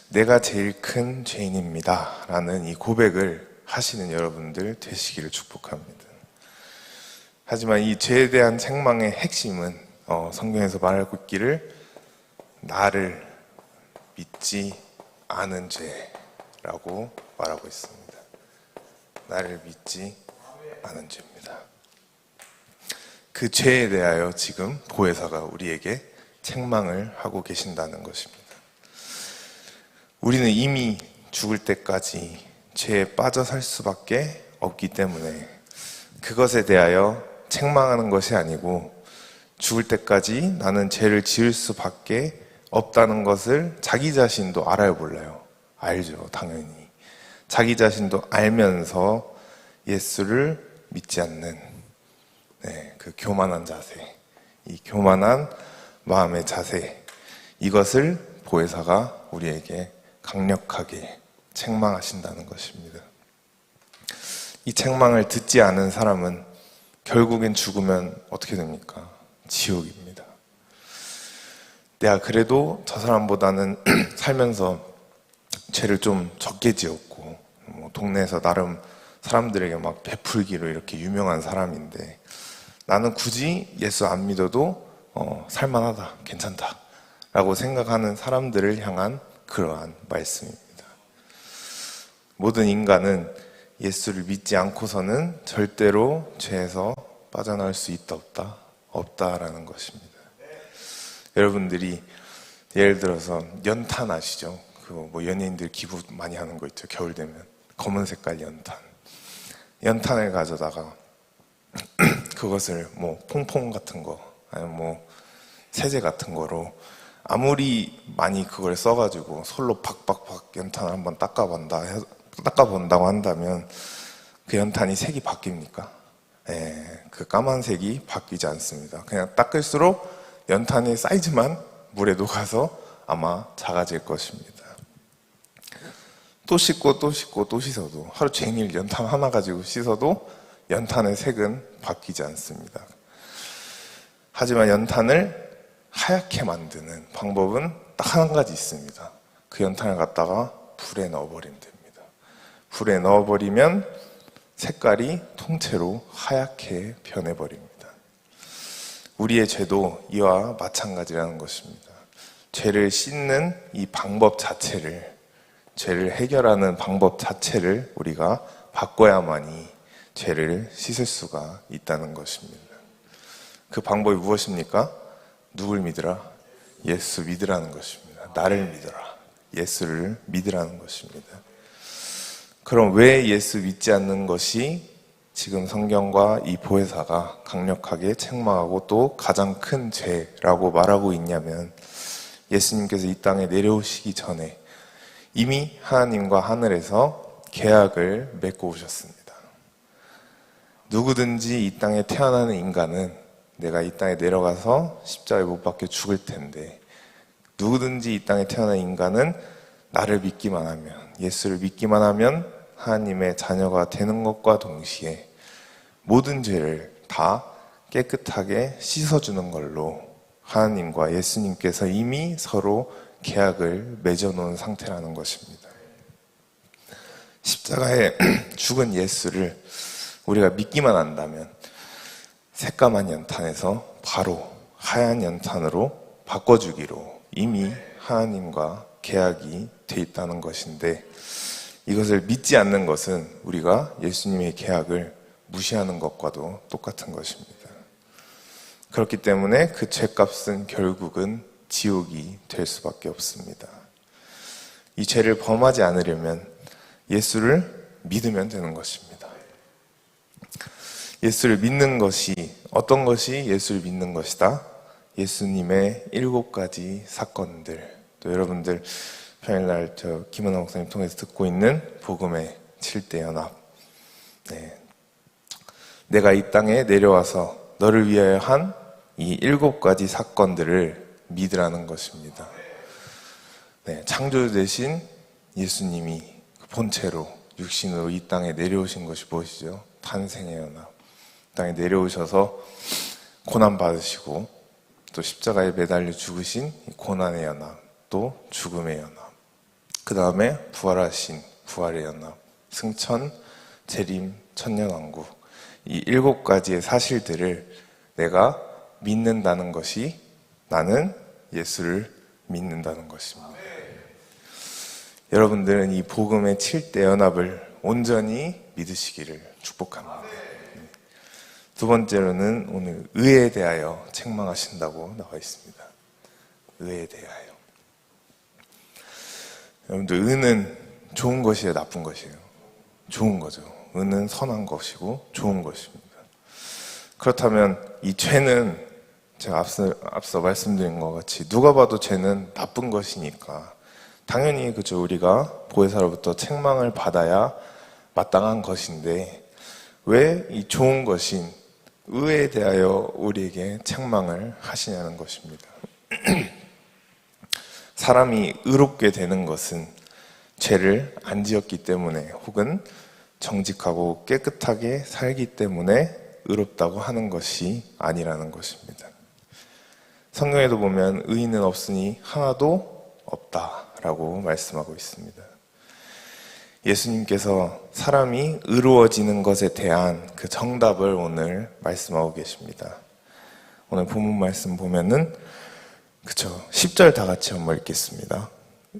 내가 제일 큰 죄인입니다 라는 이 고백을 하시는 여러분들 되시기를 축복합니다. 하지만 이 죄에 대한 책망의 핵심은 성경에서 말하고 있기를 나를 믿지 않은 죄라고 말하고 있습니다. 나를 믿지 않은 죄입니다. 그 죄에 대하여 지금 보혜사가 우리에게 책망을 하고 계신다는 것입니다. 우리는 이미 죽을 때까지 죄에 빠져 살 수밖에 없기 때문에 그것에 대하여 책망하는 것이 아니고 죽을 때까지 나는 죄를 지을 수밖에 없다는 것을 자기 자신도 알아요 몰라요? 알죠, 당연히. 자기 자신도 알면서 예수를 믿지 않는 그 교만한 자세, 이 교만한 마음의 자세, 이것을 보혜사가 우리에게 강력하게 책망하신다는 것입니다. 이 책망을 듣지 않은 사람은 결국엔 죽으면 어떻게 됩니까? 지옥입니다. 내가 그래도 저 사람보다는 살면서 죄를 좀 적게 지었고 동네에서 나름 사람들에게 막 베풀기로 이렇게 유명한 사람인데 나는 굳이 예수 안 믿어도 살만하다, 괜찮다 라고 생각하는 사람들을 향한 그러한 말씀입니다. 모든 인간은 예수를 믿지 않고서는 절대로 죄에서 빠져나올 수 있다 없다라는 것입니다. 여러분들이 예를 들어서 연탄 아시죠? 뭐 연예인들 기부 많이 하는 거 있죠. 겨울 되면 검은 색깔 연탄을 가져다가 그것을 뭐 퐁퐁 같은 거 아니면 뭐 세제 같은 거로 아무리 많이 그걸 써가지고 솔로 박박박 연탄을 한번 닦아본다고 한다면 그 연탄이 색이 바뀝니까? 그 까만색이 바뀌지 않습니다. 그냥 닦을수록 연탄의 사이즈만 물에 녹아서 아마 작아질 것입니다. 또 씻고 또 씻고 또 씻어도 하루 종일 연탄 하나 가지고 씻어도 연탄의 색은 바뀌지 않습니다. 하지만 연탄을 하얗게 만드는 방법은 딱 한 가지 있습니다. 그 연탄을 갖다가 불에 넣어버리면 됩니다. 불에 넣어버리면 색깔이 통째로 하얗게 변해버립니다. 우리의 죄도 이와 마찬가지라는 것입니다. 죄를 씻는 이 방법 자체를, 죄를 해결하는 방법 자체를 우리가 바꿔야만이 죄를 씻을 수가 있다는 것입니다. 그 방법이 무엇입니까? 누굴 믿으라? 예수 믿으라는 것입니다. 나를 믿어라. 예수를 믿으라는 것입니다. 그럼 왜 예수 믿지 않는 것이 지금 성경과 이 보혜사가 강력하게 책망하고 또 가장 큰 죄라고 말하고 있냐면, 예수님께서 이 땅에 내려오시기 전에 이미 하나님과 하늘에서 계약을 맺고 오셨습니다. 누구든지 이 땅에 태어나는 인간은 내가 이 땅에 내려가서 십자가에 못 박혀 죽을 텐데, 누구든지 이 땅에 태어난 인간은 나를 믿기만 하면, 예수를 믿기만 하면 하나님의 자녀가 되는 것과 동시에 모든 죄를 다 깨끗하게 씻어주는 걸로 하나님과 예수님께서 이미 서로 계약을 맺어놓은 상태라는 것입니다. 십자가에 죽은 예수를 우리가 믿기만 한다면 새까만 연탄에서 바로 하얀 연탄으로 바꿔주기로 이미 하나님과 계약이 돼 있다는 것인데, 이것을 믿지 않는 것은 우리가 예수님의 계약을 무시하는 것과도 똑같은 것입니다. 그렇기 때문에 그 죄값은 결국은 지옥이 될 수밖에 없습니다. 이 죄를 범하지 않으려면 예수를 믿으면 되는 것입니다. 예수를 믿는 것이, 어떤 것이 예수를 믿는 것이다? 예수님의 7가지 사건들, 또 여러분들 평일날 김은하 목사님 통해서 듣고 있는 복음의 7대 연합, 내가 이 땅에 내려와서 너를 위하여 한 이 7가지 사건들을 믿으라는 것입니다. 창조주 되신 예수님이 본체로 육신으로 이 땅에 내려오신 것이 무엇이죠? 탄생의 연합. 이 땅에 내려오셔서 고난 받으시고 또 십자가에 매달려 죽으신 고난의 연합, 또 죽음의 연합, 그 다음에 부활하신 부활의 연합, 승천, 재림, 천년왕국, 이 7가지의 사실들을 내가 믿는다는 것이 나는 예수를 믿는다는 것입니다. 여러분들은 이 복음의 7대 연합을 온전히 믿으시기를 축복합니다. 두 번째로는 오늘 의에 대하여 책망하신다고 나와 있습니다. 의에 대하여. 여러분들, 의는 좋은 것이에요, 나쁜 것이에요? 좋은 거죠. 의는 선한 것이고 좋은 것입니다. 그렇다면 이 죄는 제가 앞서 말씀드린 것 같이 누가 봐도 죄는 나쁜 것이니까 당연히 그죠. 우리가 보혜사로부터 책망을 받아야 마땅한 것인데 왜 이 좋은 것인 의에 대하여 우리에게 책망을 하시냐는 것입니다. 사람이 의롭게 되는 것은 죄를 안 지었기 때문에 혹은 정직하고 깨끗하게 살기 때문에 의롭다고 하는 것이 아니라는 것입니다. 성경에도 보면 의인은 없으니 하나도 없다라고 말씀하고 있습니다. 예수님께서 사람이 의로워지는 것에 대한 그 정답을 오늘 말씀하고 계십니다. 오늘 본문 말씀 보면은 그쵸, 10절 다 같이 한번 읽겠습니다.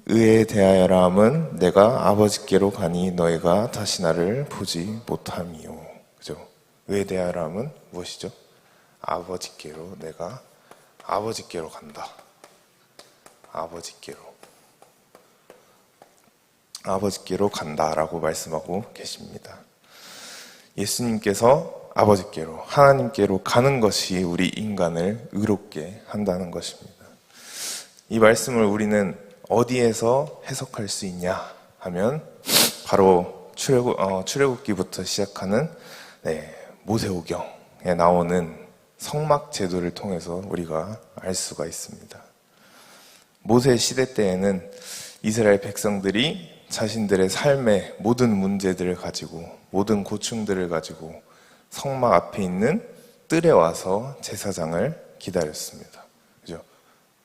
의에 대하여라 함은 내가 아버지께로 가니 너희가 다시 나를 보지 못함이요. 그죠? 의에 대하여라 함은 무엇이죠? 아버지께로, 내가 아버지께로 간다. 아버지께로 간다라고 말씀하고 계십니다. 예수님께서 아버지께로, 하나님께로 가는 것이 우리 인간을 의롭게 한다는 것입니다. 이 말씀을 우리는 어디에서 해석할 수 있냐 하면 바로 출애굽기부터 시작하는 모세오경에 나오는 성막 제도를 통해서 우리가 알 수가 있습니다. 모세 시대 때에는 이스라엘 백성들이 자신들의 삶의 모든 문제들을 가지고, 모든 고충들을 가지고 성막 앞에 있는 뜰에 와서 제사장을 기다렸습니다. 그죠?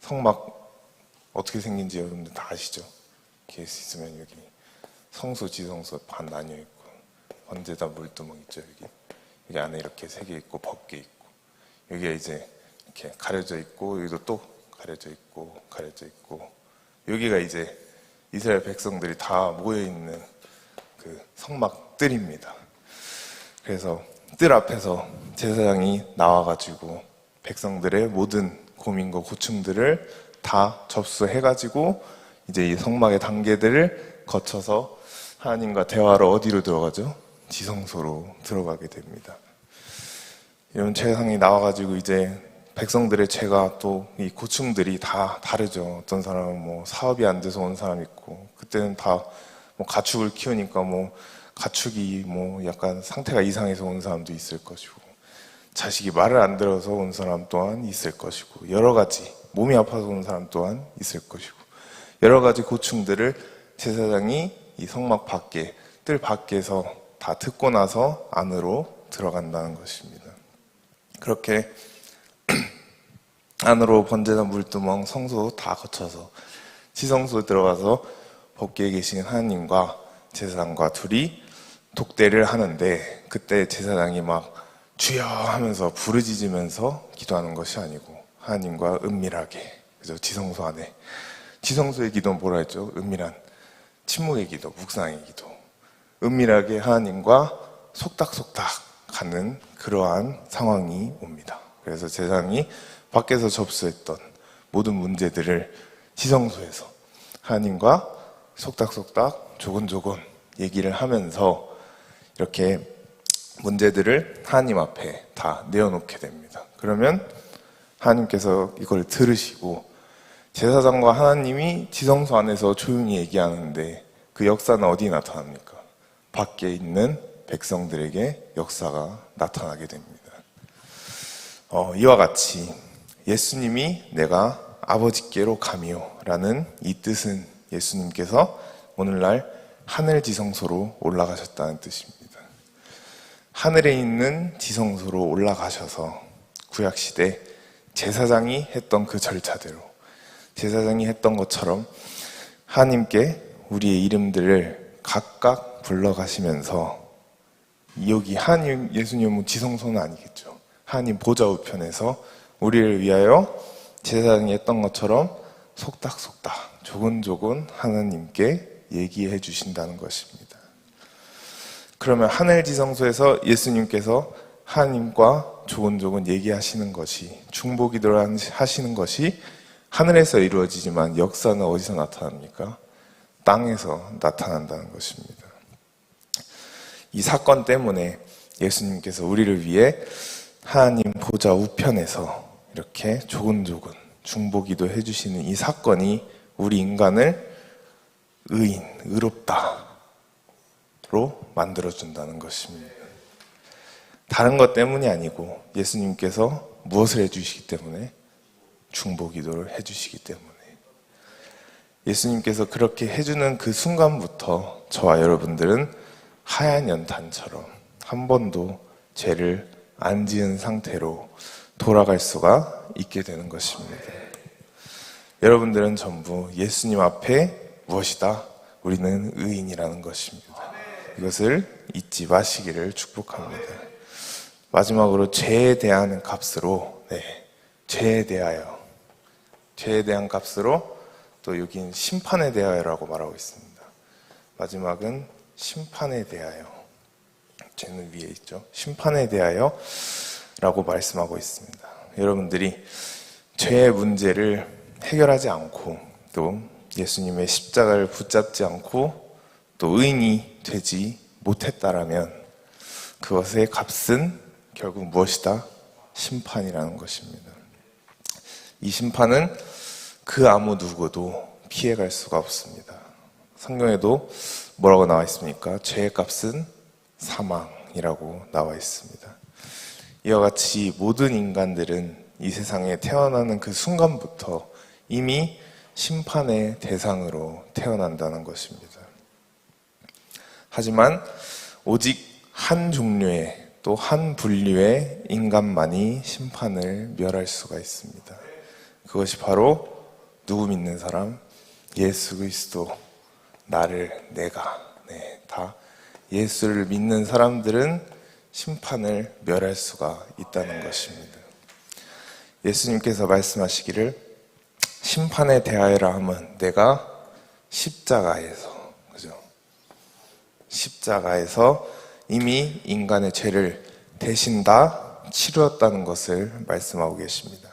성막 어떻게 생긴지 여러분들 다 아시죠? 기회 있으면 여기 성소, 지성소 반 나뉘어 있고, 번제다 물두멍 있죠, 여기 안에 이렇게 3개 있고 벗게 있고, 여기가 이제 이렇게 가려져 있고, 여기도 또 가려져 있고, 여기가 이제 이스라엘 백성들이 다 모여있는 그 성막뜰입니다. 그래서 뜰 앞에서 제사장이 나와가지고 백성들의 모든 고민과 고충들을 다 접수해가지고 이제 이 성막의 단계들을 거쳐서 하나님과 대화로 어디로 들어가죠? 지성소로 들어가게 됩니다. 이런 제사장이 나와가지고 이제 백성들의 죄가 또 이 고충들이 다 다르죠. 어떤 사람은 뭐 사업이 안 돼서 온 사람 있고, 그때는 다 뭐 가축을 키우니까 뭐 가축이 뭐 약간 상태가 이상해서 온 사람도 있을 것이고, 자식이 말을 안 들어서 온 사람 또한 있을 것이고, 여러 가지 몸이 아파서 온 사람 또한 있을 것이고, 여러 가지 고충들을 제사장이 이 성막 밖에, 뜰 밖에서 다 듣고 나서 안으로 들어간다는 것입니다. 그렇게 안으로 번제나 물두멍, 성소 다 거쳐서 지성소에 들어가서 법궤에 계신 하나님과 제사장과 둘이 독대를 하는데, 그때 제사장이 막 주여 하면서 부르짖으면서 기도하는 것이 아니고 하나님과 은밀하게, 그죠? 지성소 안에, 지성소의 기도는 뭐라 했죠? 은밀한 침묵의 기도, 묵상의 기도, 은밀하게 하나님과 속닥속닥 가는 그러한 상황이 옵니다. 그래서 제사장이 밖에서 접수했던 모든 문제들을 지성소에서 하나님과 속닥속닥 조곤조곤 얘기를 하면서 이렇게 문제들을 하나님 앞에 다 내어놓게 됩니다. 그러면 하나님께서 이걸 들으시고, 제사장과 하나님이 지성소 안에서 조용히 얘기하는데 그 역사는 어디 나타납니까? 밖에 있는 백성들에게 역사가 나타나게 됩니다. 이와 같이 예수님이 내가 아버지께로 가미요 라는 이 뜻은 예수님께서 오늘날 하늘 지성소로 올라가셨다는 뜻입니다. 하늘에 있는 지성소로 올라가셔서 구약시대 제사장이 했던 그 절차대로, 제사장이 했던 것처럼 하나님께 우리의 이름들을 각각 불러가시면서, 여기 하나님, 예수님은 지성소는 아니겠죠. 하나님 보좌 우편에서 우리를 위하여 제사장이 했던 것처럼 속닥속닥 조곤조곤 하나님께 얘기해 주신다는 것입니다. 그러면 하늘 지성소에서 예수님께서 하나님과 조곤조곤 얘기하시는 것이, 중보기도를 하시는 것이 하늘에서 이루어지지만 역사는 어디서 나타납니까? 땅에서 나타난다는 것입니다. 이 사건 때문에 예수님께서 우리를 위해 하나님 보좌 우편에서 이렇게 조곤조곤 중보기도 해주시는 이 사건이 우리 인간을 의롭다로 만들어준다는 것입니다. 다른 것 때문이 아니고 예수님께서 무엇을 해주시기 때문에? 중보기도를 해주시기 때문에. 예수님께서 그렇게 해주는 그 순간부터 저와 여러분들은 하얀 연탄처럼 한 번도 죄를 안 지은 상태로 돌아갈 수가 있게 되는 것입니다. 여러분들은 전부 예수님 앞에 무엇이다? 우리는 의인이라는 것입니다. 이것을 잊지 마시기를 축복합니다. 마지막으로 죄에 대한 값으로, 죄에 대한 값으로 또 여긴 심판에 대하여라고 말하고 있습니다. 마지막은 심판에 대하여. 죄는 위에 있죠. 심판에 대하여 라고 말씀하고 있습니다. 여러분들이 죄의 문제를 해결하지 않고 또 예수님의 십자가를 붙잡지 않고 또 의인이 되지 못했다라면 그것의 값은 결국 무엇이다? 심판이라는 것입니다. 이 심판은 그 아무 누구도 피해갈 수가 없습니다. 성경에도 뭐라고 나와 있습니까? 죄의 값은 사망이라고 나와 있습니다. 이와 같이 모든 인간들은 이 세상에 태어나는 그 순간부터 이미 심판의 대상으로 태어난다는 것입니다. 하지만 오직 한 종류의 또 한 분류의 인간만이 심판을 멸할 수가 있습니다. 그것이 바로 누구 믿는 사람? 예수 그리스도, 나를, 내가, 다 예수를 믿는 사람들은 심판을 멸할 수가 있다는 것입니다. 예수님께서 말씀하시기를 심판에 대하여라 하면 내가 십자가에서, 그죠? 십자가에서 이미 인간의 죄를 대신 다 치루었다는 것을 말씀하고 계십니다.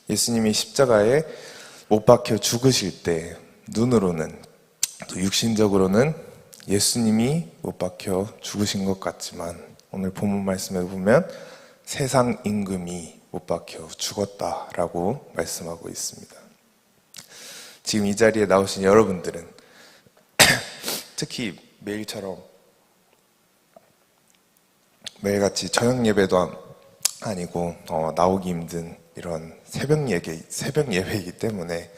예수님이 십자가에 못 박혀 죽으실 때 눈으로는 또 육신적으로는 예수님이 못 박혀 죽으신 것 같지만 오늘 본문 말씀에 보면 세상 임금이 못 박혀 죽었다라고 말씀하고 있습니다. 지금 이 자리에 나오신 여러분들은 특히 매일처럼 매일같이 저녁 예배도 아니고 나오기 힘든 이런 새벽 예배이기 때문에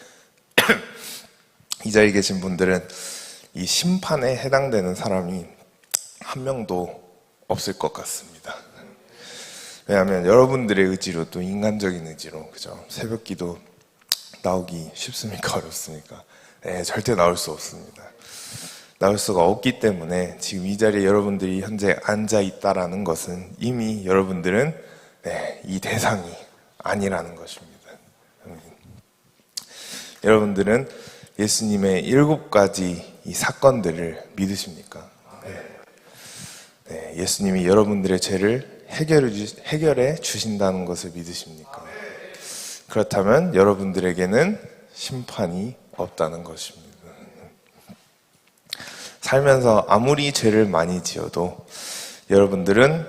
이 자리에 계신 분들은 이 심판에 해당되는 사람이 한 명도 없을 것 같습니다. 왜냐하면 여러분들의 의지로 또 인간적인 의지로 그죠? 새벽 기도 나오기 쉽습니까? 어렵습니까? 절대 나올 수 없습니다. 나올 수가 없기 때문에 지금 이 자리에 여러분들이 현재 앉아 있다라는 것은 이미 여러분들은 이 대상이 아니라는 것입니다. 여러분들은 예수님의 7가지 이 사건들을 믿으십니까? 예수님이 여러분들의 죄를 해결해 주신다는 것을 믿으십니까? 그렇다면 여러분들에게는 심판이 없다는 것입니다. 살면서 아무리 죄를 많이 지어도 여러분들은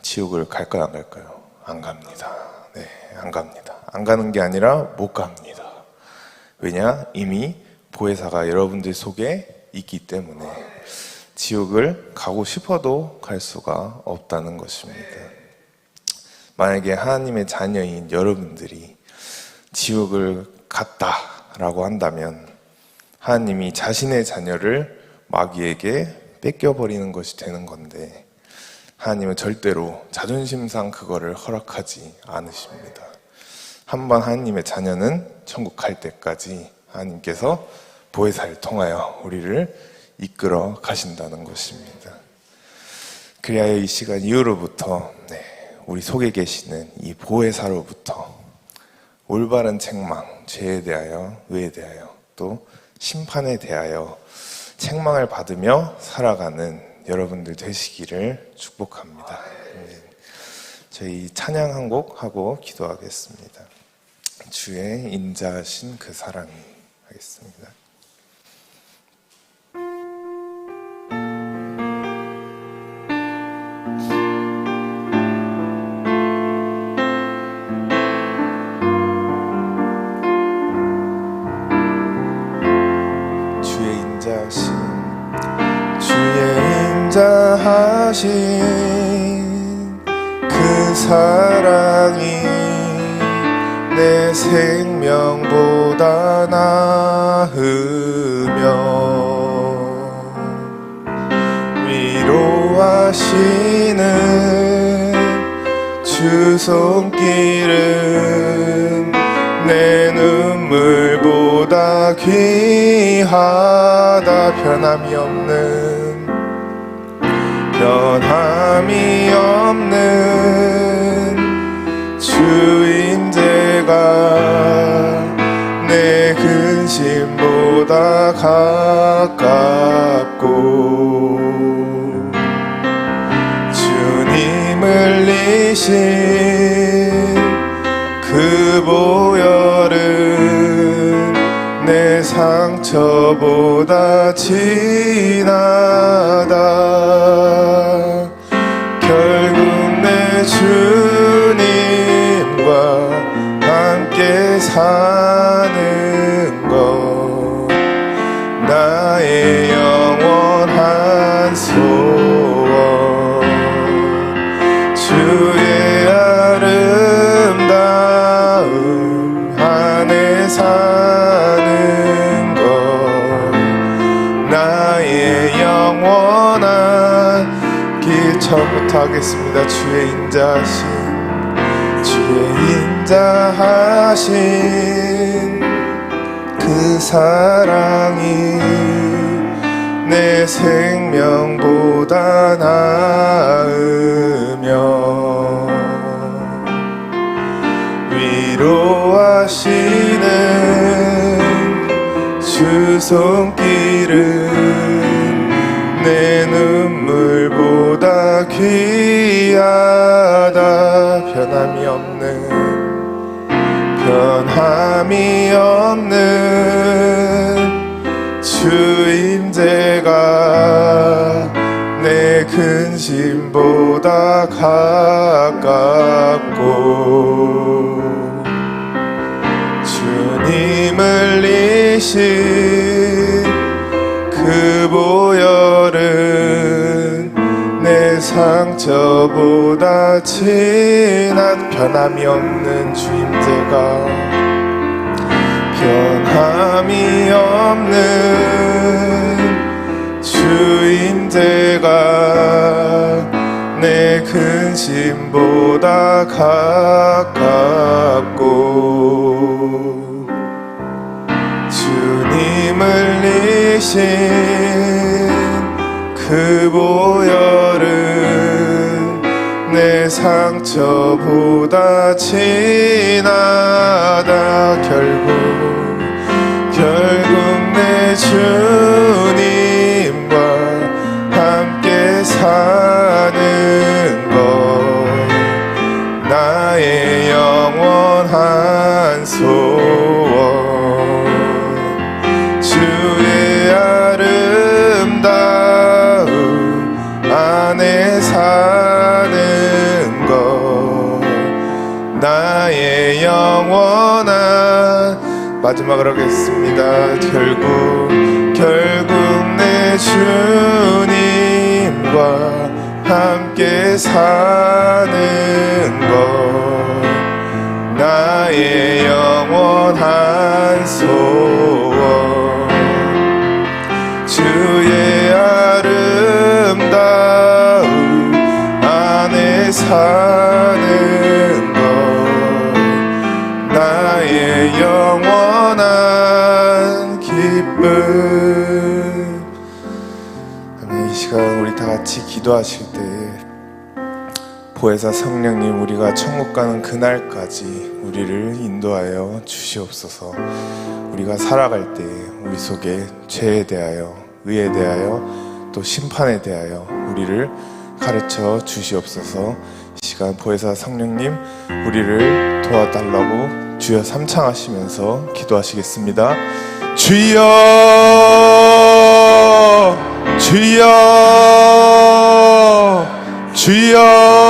지옥을 갈까요, 안 갈까요? 안 갑니다. 안 갑니다. 안 가는 게 아니라 못 갑니다. 왜냐? 이미 보혜사가 여러분들 속에 있기 때문에 지옥을 가고 싶어도 갈 수가 없다는 것입니다. 만약에 하나님의 자녀인 여러분들이 지옥을 갔다라고 한다면 하나님이 자신의 자녀를 마귀에게 뺏겨버리는 것이 되는 건데 하나님은 절대로 자존심상 그거를 허락하지 않으십니다. 한번 하나님의 자녀는 천국 갈 때까지 하나님께서 보혜사를 통하여 우리를 이끌어 가신다는 것입니다. 그리하여 이 시간 이후로부터 우리 속에 계시는 이 보혜사로부터 올바른 책망, 죄에 대하여, 의에 대하여, 또 심판에 대하여 책망을 받으며 살아가는 여러분들 되시기를 축복합니다. 저희 찬양 한 곡 하고 기도하겠습니다. 주의 인자하신 그 사랑이 하겠습니다. 인자하신 그 사랑이 내 생명보다 나으며 위로하시는 주 손길은 내 눈물보다 귀하다. 변함이 없는 주 임재가 내 근심보다 가깝고 주님 흘리신 그 보혈은 내 상처보다 진하다. 결국 내 주님과 함께 사는 것 나의 영원한 소원. 주의 아름다움 안에 사는 것 나의 영원한 길. 처음부터 하겠습니다. 주의 인자하신 그 사랑이 내 생명보다 나으며 위로하시는 주 손길은 내 눈물보다 귀하다. 변함이 없는 주 임재가 내 근심보다 가깝고 주님 흘리신 그 보혈은 내 상처보다 진한. 변함이 없는 주 임재가 변함이 없는 주 임재가 내 근심보다 가깝고 주님 흘리신 그 보혈은 내 상처보다 진하다. 결국 내 주님과 함께 사는 것 나의 영원한 소원. 주의 아름다움 안에 사는 것 나의 영원한. 마지막으로 하겠습니다. 결국 내 주님과 함께 사는 것 나의 영원한 소원. 주의 아름다움 안에 사는 것 나의 영원한 기쁨. 아멘. 이 시간 우리 다 같이 기도하실 때 보혜사 성령님, 우리가 천국 가는 그날까지 우리를 인도하여 주시옵소서. 우리가 살아갈 때 우리 속에 죄에 대하여, 의에 대하여, 또 심판에 대하여 우리를 가르쳐 주시옵소서. 이 시간 보혜사 성령님, 우리를 도와달라고 주여 삼창하시면서 기도하시겠습니다. 주여, 주여, 주여.